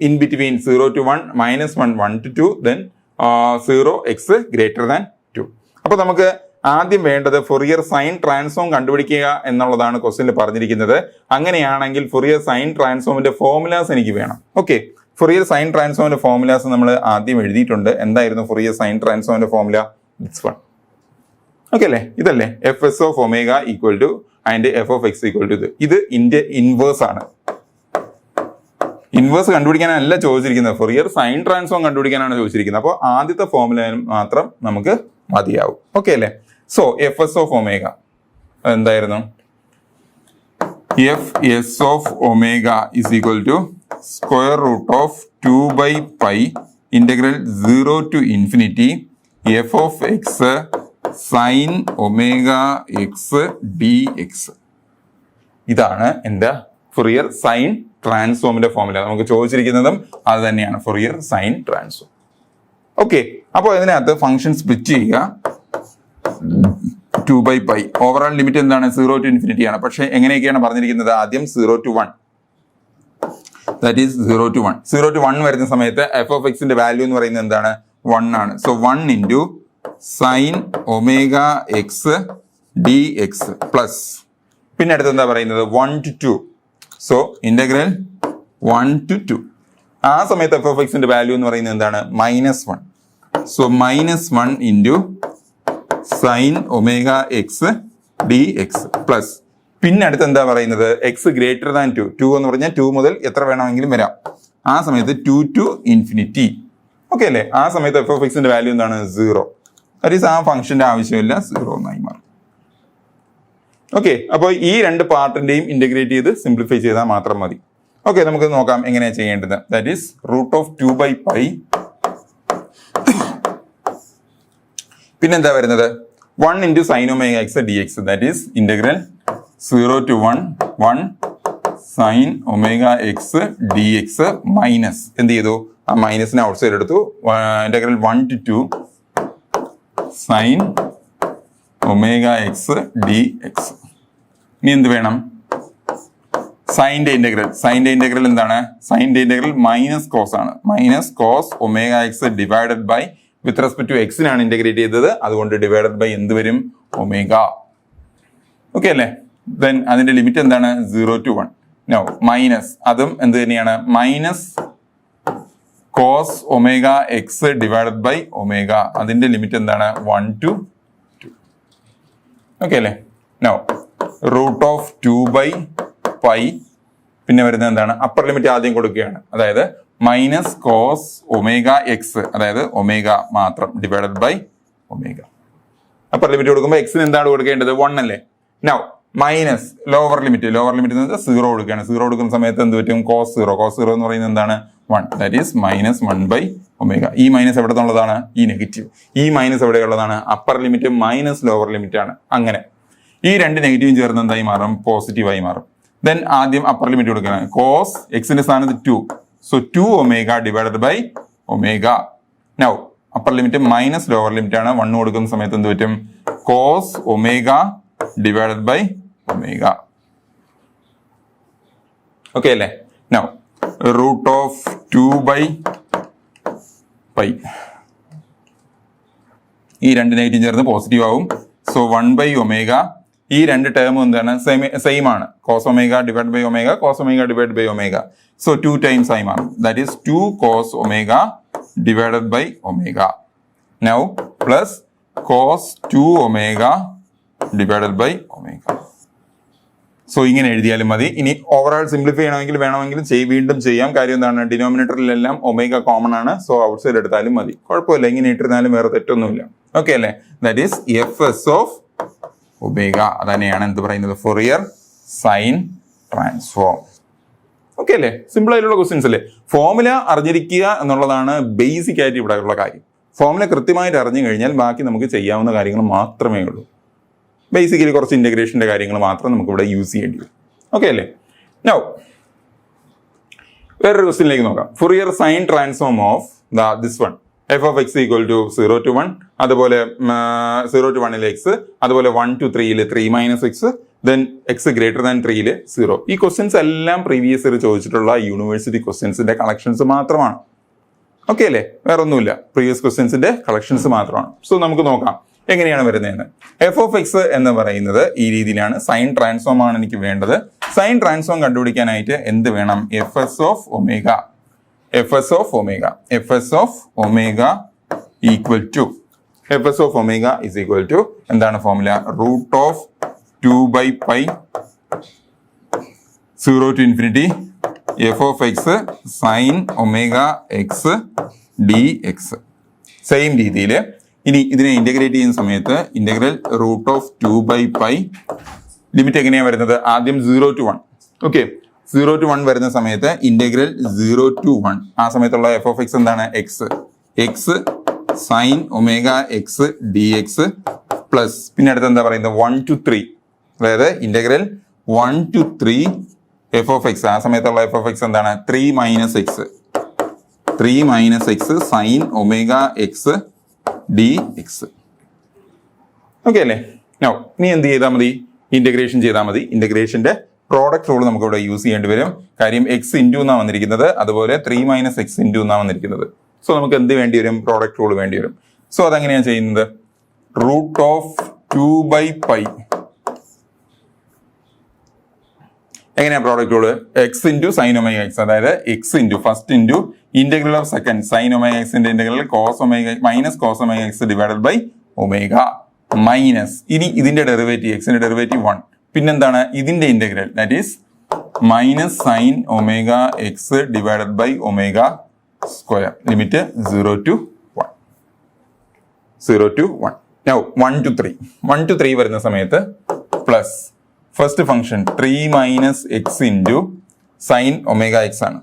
in between 0 to 1, -1, 1 to 2, then 0 x greater than 2. അപ്പൊ നമുക്ക് ആദ്യം വേണ്ടത് ഫൊറിയർ സൈൻ ട്രാൻസ്ഫോം കണ്ടുപിടിക്കുക എന്നുള്ളതാണ് ക്വസ്റ്റ്യനിൽ പറഞ്ഞിരിക്കുന്നത്. അങ്ങനെയാണെങ്കിൽ ഫൊറിയർ സൈൻ ട്രാൻസ്ഫോമിന്റെ ഫോർമുലാസ് എനിക്ക് വേണം. ഓക്കെ, ഫൊറിയർ സൈൻ ട്രാൻസ്ഫോമിന്റെ ഫോർമുലാസ് നമ്മൾ ആദ്യം എഴുതിയിട്ടുണ്ട്. എന്തായിരുന്നു ഫൊറിയർ സൈൻ ട്രാൻസ്ഫോമിന്റെ ഫോർമുല? This one. ഓക്കെ അല്ലേ? ഇതല്ലേ F S of omega equal to and F of X equal to ഇത് ഇൻവേഴ്സ് ആണ്. ഇൻവേഴ്സ് കണ്ടുപിടിക്കാനല്ല ചോദിച്ചിരിക്കുന്നത്, ഫൊറിയർ സൈൻ ട്രാൻസ്ഫോം കണ്ടുപിടിക്കാനാണ് ചോദിച്ചിരിക്കുന്നത്. അപ്പോൾ ആദ്യത്തെ ഫോർമുല മാത്രം നമുക്ക് മതിയാവും. ഓക്കെ അല്ലേ? So F S of omega എന്തായിരുന്നു? F S of omega is equal to square root of 2/π integral 0 to ∞ F of X sine omega X D X. ഇതാണ് എന്താ ഫൊറിയർ സൈൻ ട്രാൻസ്ഫോമിന്റെ ഫോർമുല. നമുക്ക് ചോദിച്ചിരിക്കുന്നതും അത് തന്നെയാണ്, ഫൊറിയർ സൈൻ ട്രാൻസ്ഫോം. ഓക്കെ, അപ്പോൾ ഇതിനകത്ത് function split ചെയ്യുക. 2/π ഓവറോൾ ലിമിറ്റ് എന്താണ്? 0 to ∞ ആണ്. പക്ഷെ എങ്ങനെയൊക്കെയാണ് പറഞ്ഞിരിക്കുന്നത്? ആദ്യം 0 to 1, that is 0 to 1. 0 to 1 വരുന്ന സമയത്ത് എഫ് ഓഫ് എക്സിന്റെ വാല്യൂ എന്ന് പറയുന്നത് എന്താണ്? 1 ആണ്. So 1 into sine omega X D X plus പിന്നെ അടുത്ത് എന്താ പറയുന്നത്? 1 to 2. So integral 1 to 2. ആ സമയത്ത് എഫ് ഓഫ് എക്സിന്റെ വാല്യൂ എന്ന് പറയുന്നത് എന്താണ്? -1. So -1 into sine omega X D X plus പിന്നെ അടുത്ത് എന്താ പറയുന്നത്? X greater than 2. 2 എന്ന് പറഞ്ഞാൽ 2 മുതൽ എത്ര വേണമെങ്കിലും വരാം. ആ സമയത്ത് 2 to ∞. ഓക്കെ അല്ലേ? ആ സമയത്ത് എഫ് ഓഫ് എക്സിന്റെ വാല്യൂ എന്താണ്? 0. ദാറ്റ് ഈസ് ആ ഫംഗ്ഷന്റെ ആവശ്യമില്ല, 0 എന്നായി മാറും. ഓക്കെ, അപ്പോൾ ഈ രണ്ട് പാർട്ടിന്റെയും ഇന്റഗ്രേറ്റ് ചെയ്ത് സിംപ്ലിഫൈ ചെയ്താൽ മാത്രം മതി. ഓക്കെ, നമുക്ക് നോക്കാം എങ്ങനെയാണ് ചെയ്യേണ്ടത്. ദാറ്റ് ഈസ് റൂട്ട് ഓഫ് 2/π പിന്നെന്താ വരുന്നത്? 1 into sine omega X D X, that is integral 0 to 1 sine omega X D X minus എന്ത് ചെയ്തു? ആ മൈനസിനെ ഔട്ട് സൈഡ് എടുത്തു. Integral 1 to 2 sine omega X D X. ഇനി എന്ത് വേണം? സൈൻ്റെ ഇന്റഗ്രൽ എന്താണ്? സൈൻ്റെ ഇന്റഗ്രൽ മൈനസ് കോസ് ആണ്. Minus cos omega X divided by with respect to എക്സിനാണ് ഇന്റഗ്രേറ്റ് ചെയ്തത്, അതുകൊണ്ട് ഡിവൈഡഡ് ബൈ എന്ത് വരും? ഒമേഗ. ഓക്കെ അല്ലേ? ദെൻ അതിന്റെ ലിമിറ്റ് എന്താണ്? 0 to 1. നോ മൈനസ് അതും എന്ത് തന്നെയാണ്? Minus cos omega X divided by omega. അതിന്റെ ലിമിറ്റ് എന്താണ്? 1 to 2. ഓക്കെ അല്ലേ? നോ റൂട്ട് ഓഫ് 2/π പിന്നെ വരുന്നത് എന്താണ്? അപ്പർ ലിമിറ്റ് ആദ്യം കൊടുക്കുകയാണ്. അതായത് മൈനസ് കോസ് ഒമേഗ എക്സ്, അതായത് ഒമേഗ മാത്രം divided by omega. Upper limit കൊടുക്കുമ്പോൾ എക്സിന് എന്താണ് കൊടുക്കേണ്ടത്? 1 അല്ലേ? നോ മൈനസ് ലോവർ ലിമിറ്റ് എന്ന് വെച്ചാൽ 0 കൊടുക്കുകയാണ്. 0 കൊടുക്കുന്ന സമയത്ത് എന്ത് പറ്റും? കോസ് 0 എന്ന് പറയുന്നത് എന്താണ്? 1. That is -1/ω. ഈ മൈനസ് എവിടെ നിന്നുള്ളതാണ്? ഈ നെഗറ്റീവ്. ഈ മൈനസ് എവിടെയുള്ളതാണ്? Upper limit minus lower limit ആണ്. അങ്ങനെ ഈ രണ്ട് നെഗറ്റീവും ചേർന്ന് എന്തായി മാറും? പോസിറ്റീവായി മാറും. ദെൻ ആദ്യം അപ്പർ ലിമിറ്റ് കൊടുക്കുകയാണ്. കോസ് എക്സിന്റെ സ്ഥാനത്ത് 2, so 2ω divided by omega. Now upper limit minus lower limit ആണ്. 1 കൊടുക്കുന്ന സമയത്ത് എന്ത് പറ്റും? Cos omega divided by omega. Okay അല്ലേ? നൗ റൂട്ട് ഓഫ് 2/π ഈ രണ്ട് നെഗറ്റീവ് ചേർന്ന് പോസിറ്റീവ് ആവും. സോ 1/ω. ഈ രണ്ട് ടേം എന്താണ്? സെയിം ആണ്. Cos omega divide by omega, cos omega divide by omega. So 2 times ആയി മാറും. That is 2 cos omega divided by omega. Now plus cos 2ω divided by omega. So ഇങ്ങനെ എഴുതിയാലും മതി. ഇനി ഓവറോൾ സിംപ്ലിഫൈ ചെയ്യണമെങ്കിൽ വേണമെങ്കിലും വീണ്ടും ചെയ്യാം. കാര്യം എന്താണ്? ഡിനോമിനേറ്ററിലെല്ലാം ഒമേഗ കോമൺ ആണ്. സോ ഔട്ട് സൈഡ് എടുത്താലും മതി, കുഴപ്പമില്ല. ഇങ്ങനെ ഇട്ടിരുന്നാലും വേറെ തെറ്റൊന്നുമില്ല. ഓക്കെ അല്ലേ? That is F S of omega. അതന്നെയാണ് എന്ത് പറയുന്നത്? Fourier sine transform. ഓക്കെ അല്ലേ? സിമ്പിൾ ആയിട്ടുള്ള ക്വസ്റ്റ്യൻസ് അല്ലേ? ഫോർമുല അറിഞ്ഞിരിക്കുക എന്നുള്ളതാണ് ബേസിക് ആയിട്ട് ഇവിടെ ഉള്ള കാര്യം. ഫോർമുല കൃത്യമായിട്ട് അറിഞ്ഞു കഴിഞ്ഞാൽ ബാക്കി നമുക്ക് ചെയ്യാവുന്ന കാര്യങ്ങൾ മാത്രമേ ഉള്ളൂ. ബേസിക്കലി കുറച്ച് ഇന്റഗ്രേഷന്റെ കാര്യങ്ങൾ മാത്രം നമുക്ക് ഇവിടെ യൂസ് ചെയ്യേണ്ടി വരും. ഓക്കെ അല്ലേ? നൗ വേറൊരു ക്വസ്റ്റ്യനിലേക്ക് നോക്കാം. Fourier sine transform of this one F of X equal to 0 to 1, അതുപോലെ 0 to 1 എക്സ്, അതുപോലെ 1 to 3 3 minus X, then X greater than 3 0. ഈ ക്വസ്റ്റ്യൻസ് എല്ലാം പ്രീവിയസ് ഇയർ ചോദിച്ചിട്ടുള്ള യൂണിവേഴ്സിറ്റി ക്വസ്റ്റ്യൻസിന്റെ കളക്ഷൻസ് മാത്രമാണ്. ഓക്കെ അല്ലേ? വേറെ ഒന്നുമില്ല, പ്രീവിയസ് ക്വസ്റ്റ്യൻസിന്റെ കളക്ഷൻസ് മാത്രമാണ്. സോ നമുക്ക് നോക്കാം എങ്ങനെയാണ് വരുന്നതെന്ന്. എഫ് ഓഫ് എക്സ് എന്ന് പറയുന്നത് ഈ രീതിയിലാണ്. സൈൻ ട്രാൻസ്ഫോം ആണ് എനിക്ക് വേണ്ടത്. സൈൻ ട്രാൻസ്ഫോം കണ്ടുപിടിക്കാനായിട്ട് എന്ത് വേണം? F S of omega. F S of omega, F S of omega equal to, F S of omega is equal to എന്താണ് formula? Root of 2/π 0 to infinity F of X sine omega X D X. Same രീതിയിൽ ഇനി ഇതിനെ integrate ചെയ്യുന്ന സമയത്ത് integral root of 2/π, limit എങ്ങനെയാണ് വരുന്നത്? ആദ്യം 0 to 1. Okay, 0 to 1 വരുന്ന സമയത്ത് ഇന്റഗ്രൽ 0 to 1, ആ സമയത്തുള്ള എഫ് ഓഫ് എക്സ് എന്താണ്? X, X sine omega X D X plus പിന്നെ അടുത്ത് എന്താ പറയുന്നത്? 1 to 3, അതായത് integral 1 to 3 F of X, ആ സമയത്തുള്ള എഫ് ഓഫ് എക്സ് എന്താണ്? 3 minus X, 3 minus X sine omega X D X. Okay അല്ലേ? നോ ഇനി എന്ത് ചെയ്താൽ മതി? ഇന്റഗ്രേഷൻ ചെയ്താൽ മതി. ഇന്റഗ്രേഷന്റെ പ്രോഡക്റ്റ് റൂൾ നമുക്ക് ഇവിടെ യൂസ് ചെയ്യേണ്ടി വരും. കാര്യം എക്സ് ഇൻറ്റു എന്നാണ് വന്നിരിക്കുന്നത്, അതുപോലെ 3 മൈനസ് എക്സ് ഇൻറ്റു എന്നാണ് വന്നിരിക്കുന്നത്. സോ നമുക്ക് എന്ത് വേണ്ടി വരും? പ്രോഡക്റ്റ് റൂൾ വേണ്ടി വരും. സോ അതെങ്ങനെയാണ് ചെയ്യുന്നത്? റൂട്ട് ഓഫ് 2/π, എങ്ങനെയാ product rule? X into sine omega X, അതായത് X into first into integral of second sine omega എക്സിന്റെ integral cos omega minus cos omega X divided by omega minus, ഇനി ഇതിന്റെ derivative എക്സിന്റെ derivative 1, പിന്നെന്താണ് ഇതിന്റെ integral, that is minus sine omega X divided by omega square, limit 0 to 1, 0 to 1. Now 1 to 3, 1 to 3 വരുന്ന സമയത്ത് plus first function 3 minus X into sine omega X ആണ്.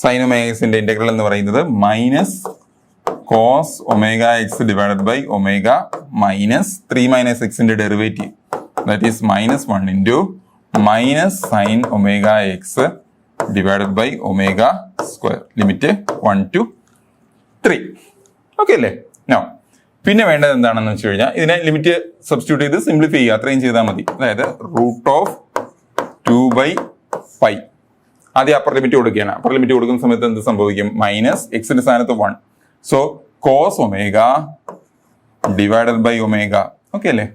Sine omega എക്സിന്റെ integral എന്ന് പറയുന്നത് minus cos omega X divided by omega minus 3 minus എക്സിന്റെ derivative, that is minus 1 into minus sine omega X divided by omega square, limit 1 to 3. Okay അല്ലേ? No പിന്നെ വേണ്ടത് എന്താണെന്ന് വെച്ച് കഴിഞ്ഞാൽ ഇതിനെ ലിമിറ്റ് സബ്സ്റ്റിറ്റ്യൂട്ട് ചെയ്ത് സിംപ്ലിഫൈ ചെയ്യുക, അത്രയും ചെയ്താൽ മതി. അതായത് റൂട്ട് ഓഫ് 2/π, ആദ്യം അപ്പർ ലിമിറ്റ് കൊടുക്കുകയാണ്. അപ്പർ ലിമിറ്റ് കൊടുക്കുന്ന സമയത്ത് എന്ത് സംഭവിക്കും? മൈനസ് എക്സിന്റെ സ്ഥാനത്ത് 1, so cos omega divided by omega. Okay അല്ലേ?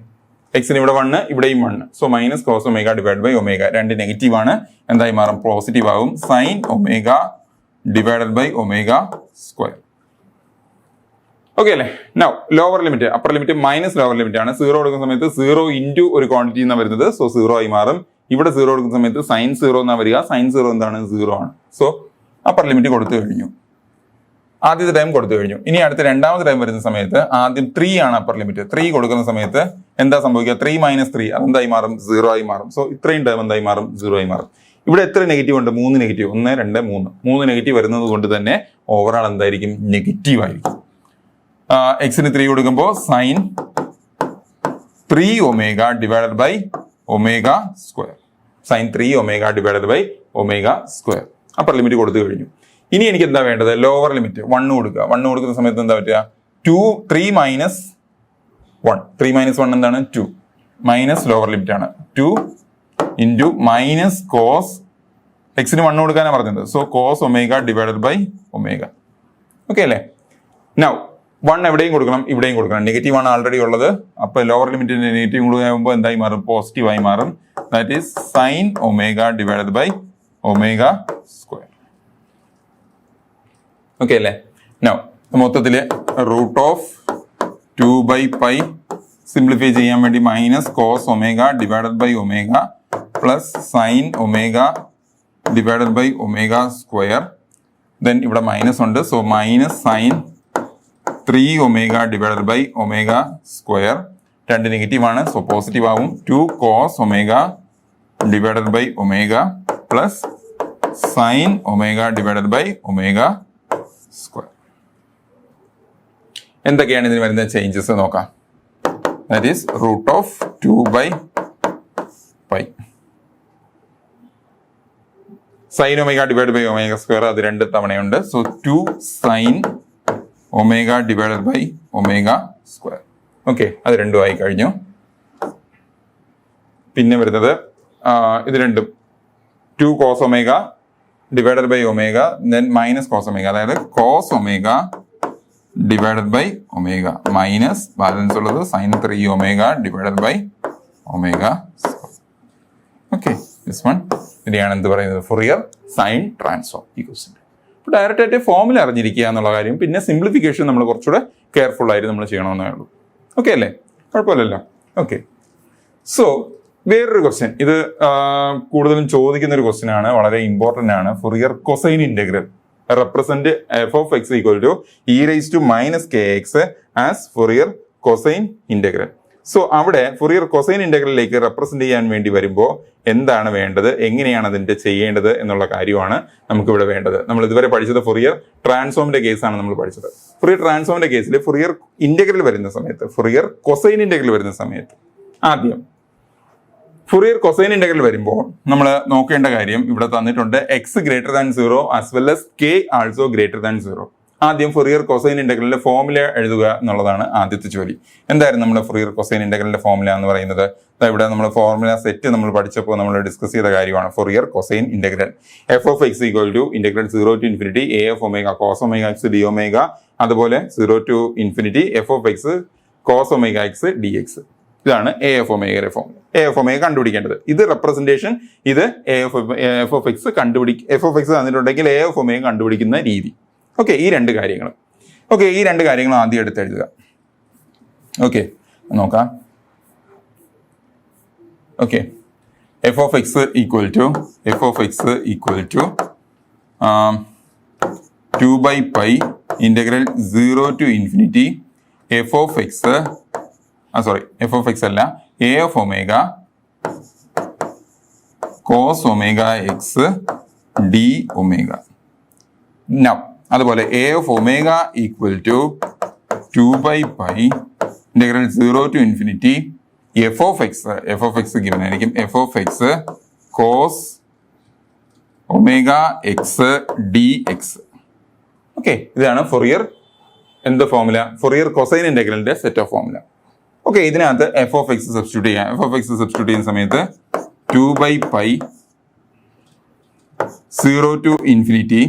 എക്സിന് ഇവിടെ 1, ഇവിടെയും 1, so minus cos omega divide by omega. രണ്ട് നെഗറ്റീവ് ആണ്, എന്തായി മാറും? പോസിറ്റീവ് ആവും. Sine omega divided by omega square. Okay അല്ലേ? Now lower limit, upper limit minus lower limit ആണ്. 0 കൊടുക്കുന്ന സമയത്ത് 0 ഇൻറ്റു ഒരു ക്വാണ്ടിറ്റി എന്നാണ് വരുന്നത്, സോ 0 ആയി മാറും. ഇവിടെ 0 കൊടുക്കുന്ന സമയത്ത് സൈൻ 0 എന്നാ വരിക, സൈൻ 0 എന്താണ്? 0 ആണ്. സോ അപ്പർ ലിമിറ്റ് കൊടുത്തു കഴിഞ്ഞു, ആദ്യത്തെ ടൈം കൊടുത്തു കഴിഞ്ഞു. ഇനി അടുത്ത രണ്ടാമത്തെ ടൈം വരുന്ന സമയത്ത് ആദ്യം 3 ആണ് അപ്പർ ലിമിറ്റ്. 3 കൊടുക്കുന്ന സമയത്ത് എന്താ സംഭവിക്കുക? 3 മൈനസ് 3 അതെന്തായി മാറും? 0 ആയി മാറും. സോ ഇത്രയും ടൈം എന്തായി മാറും? 0 ആയി മാറും. ഇവിടെ എത്ര നെഗറ്റീവ് ഉണ്ട്? 3 നെഗറ്റീവ്, 1 2 3 നെഗറ്റീവ് വരുന്നത് കൊണ്ട് തന്നെ ഓവറാൾ എന്തായിരിക്കും? നെഗറ്റീവ് ആയിരിക്കും. എക്സിന് 3 കൊടുക്കുമ്പോൾ sine 3 omega divided by omega square, sine 3 omega divided by omega square. Upper limit കൊടുത്തു കഴിഞ്ഞു. ഇനി എനിക്ക് എന്താ വേണ്ടത്? ലോവർ ലിമിറ്റ് 1 കൊടുക്കുക. 1 കൊടുക്കുന്ന സമയത്ത് എന്താ പറ്റുക? 3 മൈനസ് 1, 3 മൈനസ് 1 എന്താണ്? 2 മൈനസ് ലോവർ ലിമിറ്റ് ആണ് 2 ഇൻറ്റു മൈനസ് കോസ്, എക്സിന് 1 കൊടുക്കാനാണ് പറഞ്ഞത്, so cos omega divided by omega. Okay അല്ലേ? നൗ 1 എവിടെയും കൊടുക്കണം, ഇവിടെയും കൊടുക്കണം. നെഗറ്റീവ് ആണ് ആൾറെഡി ഉള്ളത്, അപ്പൊ ലോവർ ലിമിറ്റിന്റെ നെഗറ്റീവ് കൊടുക്കുമ്പോൾ എന്തായി മാറും? പോസിറ്റീവ് ആയി മാറും. That is sine omega divided by omega square. Okay അല്ലേ? നോ മൊത്തത്തില് റൂട്ട് ഓഫ് 2/π സിംപ്ലിഫൈ ചെയ്യാൻ വേണ്ടി minus cos omega divided by omega plus sine omega divided by omega square. Then ഇവിടെ മൈനസ് ഉണ്ട്, so minus sine 3 omega divided by omega square. രണ്ട് negative ആണ്, so positive ആവും. 2 cos omega divided by omega plus sine omega divided by omega square. എന്തൊക്കെയാണ് ഇതിന് വരുന്ന changes നോക്കാം. That is root of 2/π sine omega divide by omega square, അത് 2 തവണയുണ്ട്. So 2 sine omega divided by omega square. Okay, അത് രണ്ടും ആയി കഴിഞ്ഞു. പിന്നെ വരുന്നത് ഇത് രണ്ടും 2 cos omega divided by omega then minus cos omega, അതായത് cos omega divided by omega minus balance ഉള്ളത് sine 3 omega divided by omega. Okay, this one. ഇതിനെയാണ് എന്ത് പറയുന്നത്? ഫൊറിയർ സൈൻ ട്രാൻസ്ഫോം ഈ ക്വസ്റ്റ്യൻ. അപ്പോൾ ഡയറക്റ്റ് ആയിട്ട് ഫോമിൽ അറിഞ്ഞിരിക്കുക എന്നുള്ള കാര്യം, പിന്നെ സിംപ്ലിഫിക്കേഷൻ നമ്മൾ കുറച്ചുകൂടെ കെയർഫുൾ ആയിട്ട് നമ്മൾ ചെയ്യണമെന്നേ ഉള്ളൂ. ഓക്കെ അല്ലേ? കുഴപ്പമില്ലല്ലോ. ഓക്കെ, സോ വേറൊരു ക്വസ്റ്റ്യൻ, ഇത് കൂടുതലും ചോദിക്കുന്ന ഒരു ക്വസ്റ്റ്യൻ ആണ്, വളരെ ഇമ്പോർട്ടന്റ് ആണ്. Fourier cosine integral represent F of X equal to E raise to minus K X as Fourier cosine integral. So അവിടെ ഫൊറിയർ കൊസൈൻ ഇന്റഗ്രലിലേക്ക് റെപ്രസെന്റ് ചെയ്യാൻ വേണ്ടി വരുമ്പോൾ എന്താണ് വേണ്ടത്, എങ്ങനെയാണ് അതിന്റെ ചെയ്യേണ്ടത് എന്നുള്ള കാര്യമാണ് നമുക്കിവിടെ വേണ്ടത്. നമ്മൾ ഇതുവരെ പഠിച്ചത് ഫൊറിയർ ട്രാൻസ്ഫോമിന്റെ കേസാണ് നമ്മൾ പഠിച്ചത്. ഫൊറിയർ ട്രാൻസ്ഫോമിന്റെ കേസിൽ ഫൊറിയർ ഇന്റഗ്രൽ വരുന്ന സമയത്ത്, ഫൊറിയർ കൊസൈൻ ഇന്റഗ്രൽ വരുന്ന സമയത്ത് ആദ്യം ഫൊറിയർ കൊസൈൻ ഇന്റഗ്രൽ വരുമ്പോൾ നമ്മൾ നോക്കേണ്ട കാര്യം ഇവിടെ തന്നിട്ടുണ്ട്, X greater than 0 as well as K also greater than 0. ആദ്യം ഫൊറിയർ കൊസൈൻ ഇന്റഗ്രലിന്റെ ഫോർമുല എഴുതുക എന്നുള്ളതാണ് ആദ്യത്തെ ജോലി. എന്തായിരുന്നു നമ്മുടെ ഫൊറിയർ കൊസൈൻ ഇന്റഗ്രലിന്റെ ഫോർമുല എന്ന് പറയുന്നത്? ഇവിടെ നമ്മൾ ഫോർമുല സെറ്റ് നമ്മൾ പഠിച്ചപ്പോൾ നമ്മൾ ഡിസ്കസ് ചെയ്ത കാര്യമാണ്. Fourier cosine integral F of X equal to integral 0 to infinity a f omega cos omega X D omega, അതുപോലെ 0 to infinity F of X cos omega X D X. ഇതാണ് a f ഒമേഗയുടെ formula. A f omega കണ്ടുപിടിക്കേണ്ടത്, ഇത് representation, ഇത് f of X F of x തന്നിട്ടുണ്ടെങ്കിൽ a f omega കണ്ടുപിടിക്കുന്ന രീതി. Okay, ഈ രണ്ട് കാര്യങ്ങൾ. ഓക്കെ, ഈ രണ്ട് കാര്യങ്ങൾ ആദ്യം എടുത്ത് എഴുതുക. ഓക്കെ, നോക്കാം. Okay, F of X equal to 2/π integral 0 to infinity F of x അല്ല a of omega cos omega X D omega. Now അതുപോലെ a of omega equal to 2/π integral 0 to infinity F of X given ആയിരിക്കും F of X cos omega X D X. Okay, ഇതാണ് Fourier formula, Fourier cosine ഇന്റഗ്രലിന്റെ set of formula. Okay, ഇതിനകത്ത് f of x substitute ചെയ്യാം. F of x substitute ചെയ്യുന്ന സമയത്ത് 2/π 0 to infinity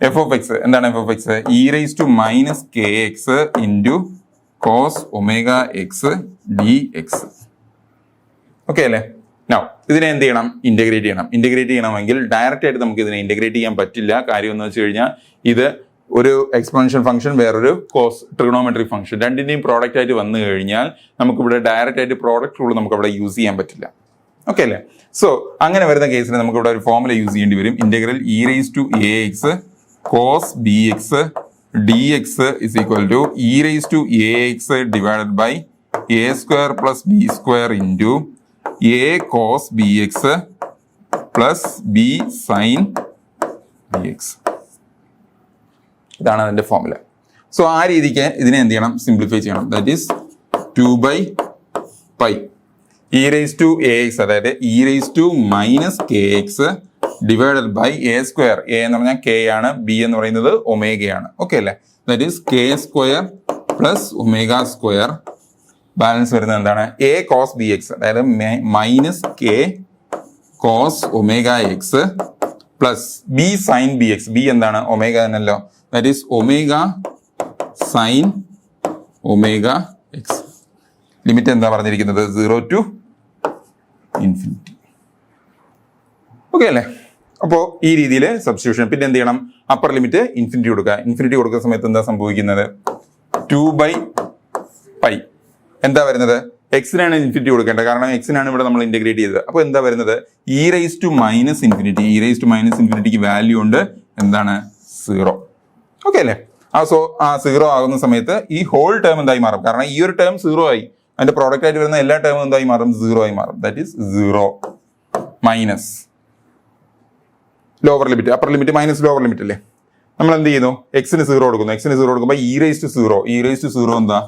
F of x എന്താണ്? F of X E raise to minus K x into cos omega X D X. Okay അല്ലേ? Now ഇതിനെ എന്ത് ചെയ്യണം? Integrate ചെയ്യണം. Integrate ചെയ്യണമെങ്കിൽ ഡയറക്റ്റ് ആയിട്ട് നമുക്ക് ഇതിനെ ഇന്റഗ്രേറ്റ് ചെയ്യാൻ പറ്റില്ല. കാര്യം എന്ന് വെച്ച് കഴിഞ്ഞാൽ ഇത് ഒരു എക്സ്പോണൻഷ്യൽ ഫംഗ്ഷൻ, വേറൊരു കോസ് ട്രിഗണോമെട്രിക് ഫംഗ്ഷൻ, രണ്ടിന്റെയും പ്രോഡക്റ്റ് ആയിട്ട് വന്നു കഴിഞ്ഞാൽ നമുക്കിവിടെ ഡയറക്റ്റ് ആയിട്ട് പ്രോഡക്റ്റ് റൂൾ നമുക്ക് അവിടെ യൂസ് ചെയ്യാൻ പറ്റില്ല. ഓക്കെ അല്ലേ? സോ അങ്ങനെ വരുന്ന കേസിൽ നമുക്ക് ഇവിടെ ഒരു ഫോർമുല യൂസ് ചെയ്യേണ്ടി വരും. Integral E raise to A X cos B X D X is equal to E raise to A X divided by A square plus B square into A cos B X plus B sine B X. ഇതാണ് അതിന്റെ formula. So ആ രീതിക്ക് ഇതിനെ എന്ത് ചെയ്യണം? Simplify ചെയ്യണം. That is 2/π e raise to A x, അതായത് e raise to minus K x divided by A square. A എന്ന് പറഞ്ഞാൽ കെ ആണ്, ബി എന്ന് പറയുന്നത് ഒമേഗയാണ്. ഓക്കെ അല്ലേ? That is k square plus omega square. Balance വരുന്നത് എന്താണ്? എ കോസ് ബി എക്സ്, അതായത് minus k cos omega X plus B sine B x. B എന്താണ്? ഒമേഗ തന്നെയല്ലോ. That is omega sine omega x. Limit എന്താ പറഞ്ഞിരിക്കുന്നത്? 0 to infinity. Okay അല്ലേ? അപ്പോൾ ഈ രീതിയിൽ സബ്സ്റ്റിറ്റ്യൂഷൻ. പിന്നെ എന്ത് ചെയ്യണം? അപ്പർ ലിമിറ്റ് ഇൻഫിനിറ്റി കൊടുക്കുക. ഇൻഫിനിറ്റി കൊടുക്കുന്ന സമയത്ത് എന്താ സംഭവിക്കുന്നത്? 2/π എന്താ വരുന്നത്? എക്സിനാണ് ഇൻഫിനിറ്റി കൊടുക്കേണ്ടത്, കാരണം എക്സിനാണ് ഇവിടെ നമ്മൾ ഇന്റഗ്രേറ്റ് ചെയ്തത്. അപ്പോൾ എന്താ വരുന്നത്? E raise to minus infinity. E raise to minus ഇൻഫിനിറ്റിക്ക് വാല്യൂ ഉണ്ട്, എന്താണ്? 0. ഓക്കെ അല്ലേ? സോ ആ 0 ആകുന്ന സമയത്ത് ഈ ഹോൾ ടേം എന്തായി മാറും? കാരണം ഈ ഒരു ടേം 0 ആയി, അതിന്റെ പ്രോഡക്റ്റ് ആയിട്ട് വരുന്ന എല്ലാ ടേമും എന്തായി മാറും? 0 ആയി മാറും. That is 0 minus lower limit, upper limit minus lower limit അല്ലേ? നമ്മൾ എന്ത് ചെയ്യുന്നു? എക്സിന് 0 കൊടുക്കുന്നു. എക്സിന് 0 കൊടുക്കുമ്പോൾ E raise to 0. E raise to 0 എന്താ?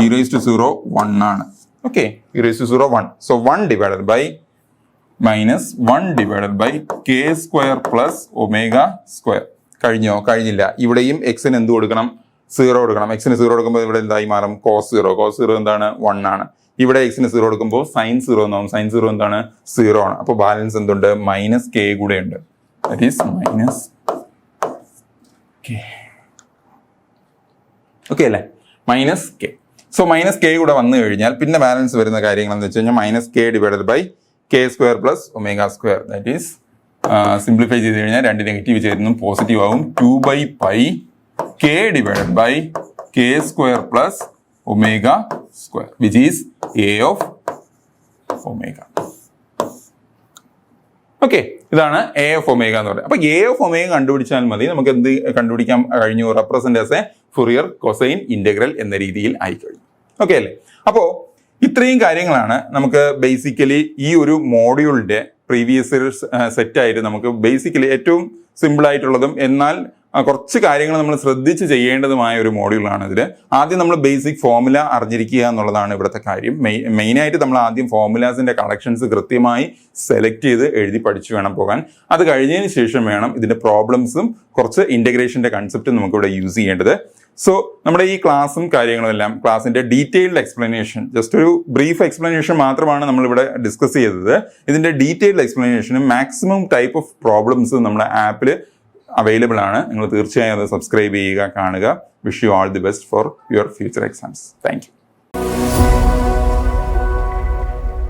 ഇ റൈസ് ടു 0 1 ആണ്. Okay, E raise to 0 1. So 1 divided by minus 1 divided by K square plus omega square. കഴിഞ്ഞോ? കഴിഞ്ഞില്ല. ഇവിടെയും എക്സിന് എന്ത് കൊടുക്കണം? 0 കൊടുക്കണം. എക്സിന് 0 കൊടുക്കുമ്പോൾ ഇവിടെ എന്തായി മാറും? cos 0. cos 0 എന്താണ്? 1 ആണ്. ഇവിടെ എക്സിന് 0 കൊടുക്കുമ്പോൾ sin 0 എന്നാവും. sin 0 എന്താണ്? 0 ആണ്. അപ്പോൾ ബാലൻസ് എന്തുണ്ട്? -k കൂടെ ഉണ്ട്. That is -k. ഓക്കെ അല്ലേ? -k. സോ -k കൂടെ വന്നു കഴിഞ്ഞാൽ പിന്നെ ബാലൻസ് വരുന്ന കാര്യങ്ങൾ എന്ന് വെച്ച് കഴിഞ്ഞാൽ -k divided by k² plus ω². That is simplify ചെയ്ത് കഴിഞ്ഞാൽ 2 നെഗറ്റീവ് ചേരുന്നു പോസിറ്റീവ് ആവും. 2/π k divided by k² plus ω² which is a of omega. Okay, ഇതാണ് a of omega എന്ന് പറയുന്നത്. അപ്പൊ a of omega കണ്ടുപിടിച്ചാൽ മതി. നമുക്ക് എന്ത് കണ്ടുപിടിക്കാൻ കഴിഞ്ഞു? Represent as A Fourier cosine integral എന്ന രീതിയിൽ ആയി കഴിഞ്ഞു. ഓക്കെ അല്ലേ? അപ്പോ ഇത്രയും കാര്യങ്ങളാണ് നമുക്ക് ബേസിക്കലി ഈ ഒരു മോഡ്യൂളിന്റെ പ്രീവിയസ് സെറ്റ് ആയിട്ട് നമുക്ക് ബേസിക്കലി ഏറ്റവും സിമ്പിൾ ആയിട്ടുള്ളതും എന്നാൽ കുറച്ച് കാര്യങ്ങൾ നമ്മൾ ശ്രദ്ധിച്ച് ചെയ്യേണ്ടതുമായ ഒരു മോഡ്യൂളാണ് ഇതിൽ. ആദ്യം നമ്മൾ ബേസിക് ഫോർമുല അറിഞ്ഞിരിക്കുക എന്നുള്ളതാണ് ഇവിടുത്തെ കാര്യം. മെയിനായിട്ട് നമ്മൾ ആദ്യം ഫോർമുലാസിന്റെ കളക്ഷൻസ് കൃത്യമായി സെലക്ട് ചെയ്ത് എഴുതി പഠിച്ചു വേണം പോകാൻ. അത് കഴിഞ്ഞതിന് ശേഷം വേണം ഇതിന്റെ പ്രോബ്ലംസും കുറച്ച് ഇന്റഗ്രേഷന്റെ കൺസെപ്റ്റും നമുക്കിവിടെ യൂസ് ചെയ്യേണ്ടത്. സോ നമ്മുടെ ഈ ക്ലാസ്സും കാര്യങ്ങളും എല്ലാം ക്ലാസ്സിന്റെ ഡീറ്റെയിൽഡ് എക്സ്പ്ലനേഷൻ, ജസ്റ്റ് ഒരു ബ്രീഫ് എക്സ്പ്ലനേഷൻ മാത്രമാണ് നമ്മളിവിടെ ഡിസ്കസ് ചെയ്തത്. ഇതിന്റെ ഡീറ്റെയിൽഡ് എക്സ്പ്ലനേഷനും മാക്സിമം ടൈപ്പ് ഓഫ് പ്രോബ്ലംസ് നമ്മുടെ ആപ്പിൽ അവൈലബിൾ ആണ്. നിങ്ങൾ തീർച്ചയായും അത് സബ്സ്ക്രൈബ് ചെയ്യുക, കാണുക. Wish you all the best for your future exams. Thank you.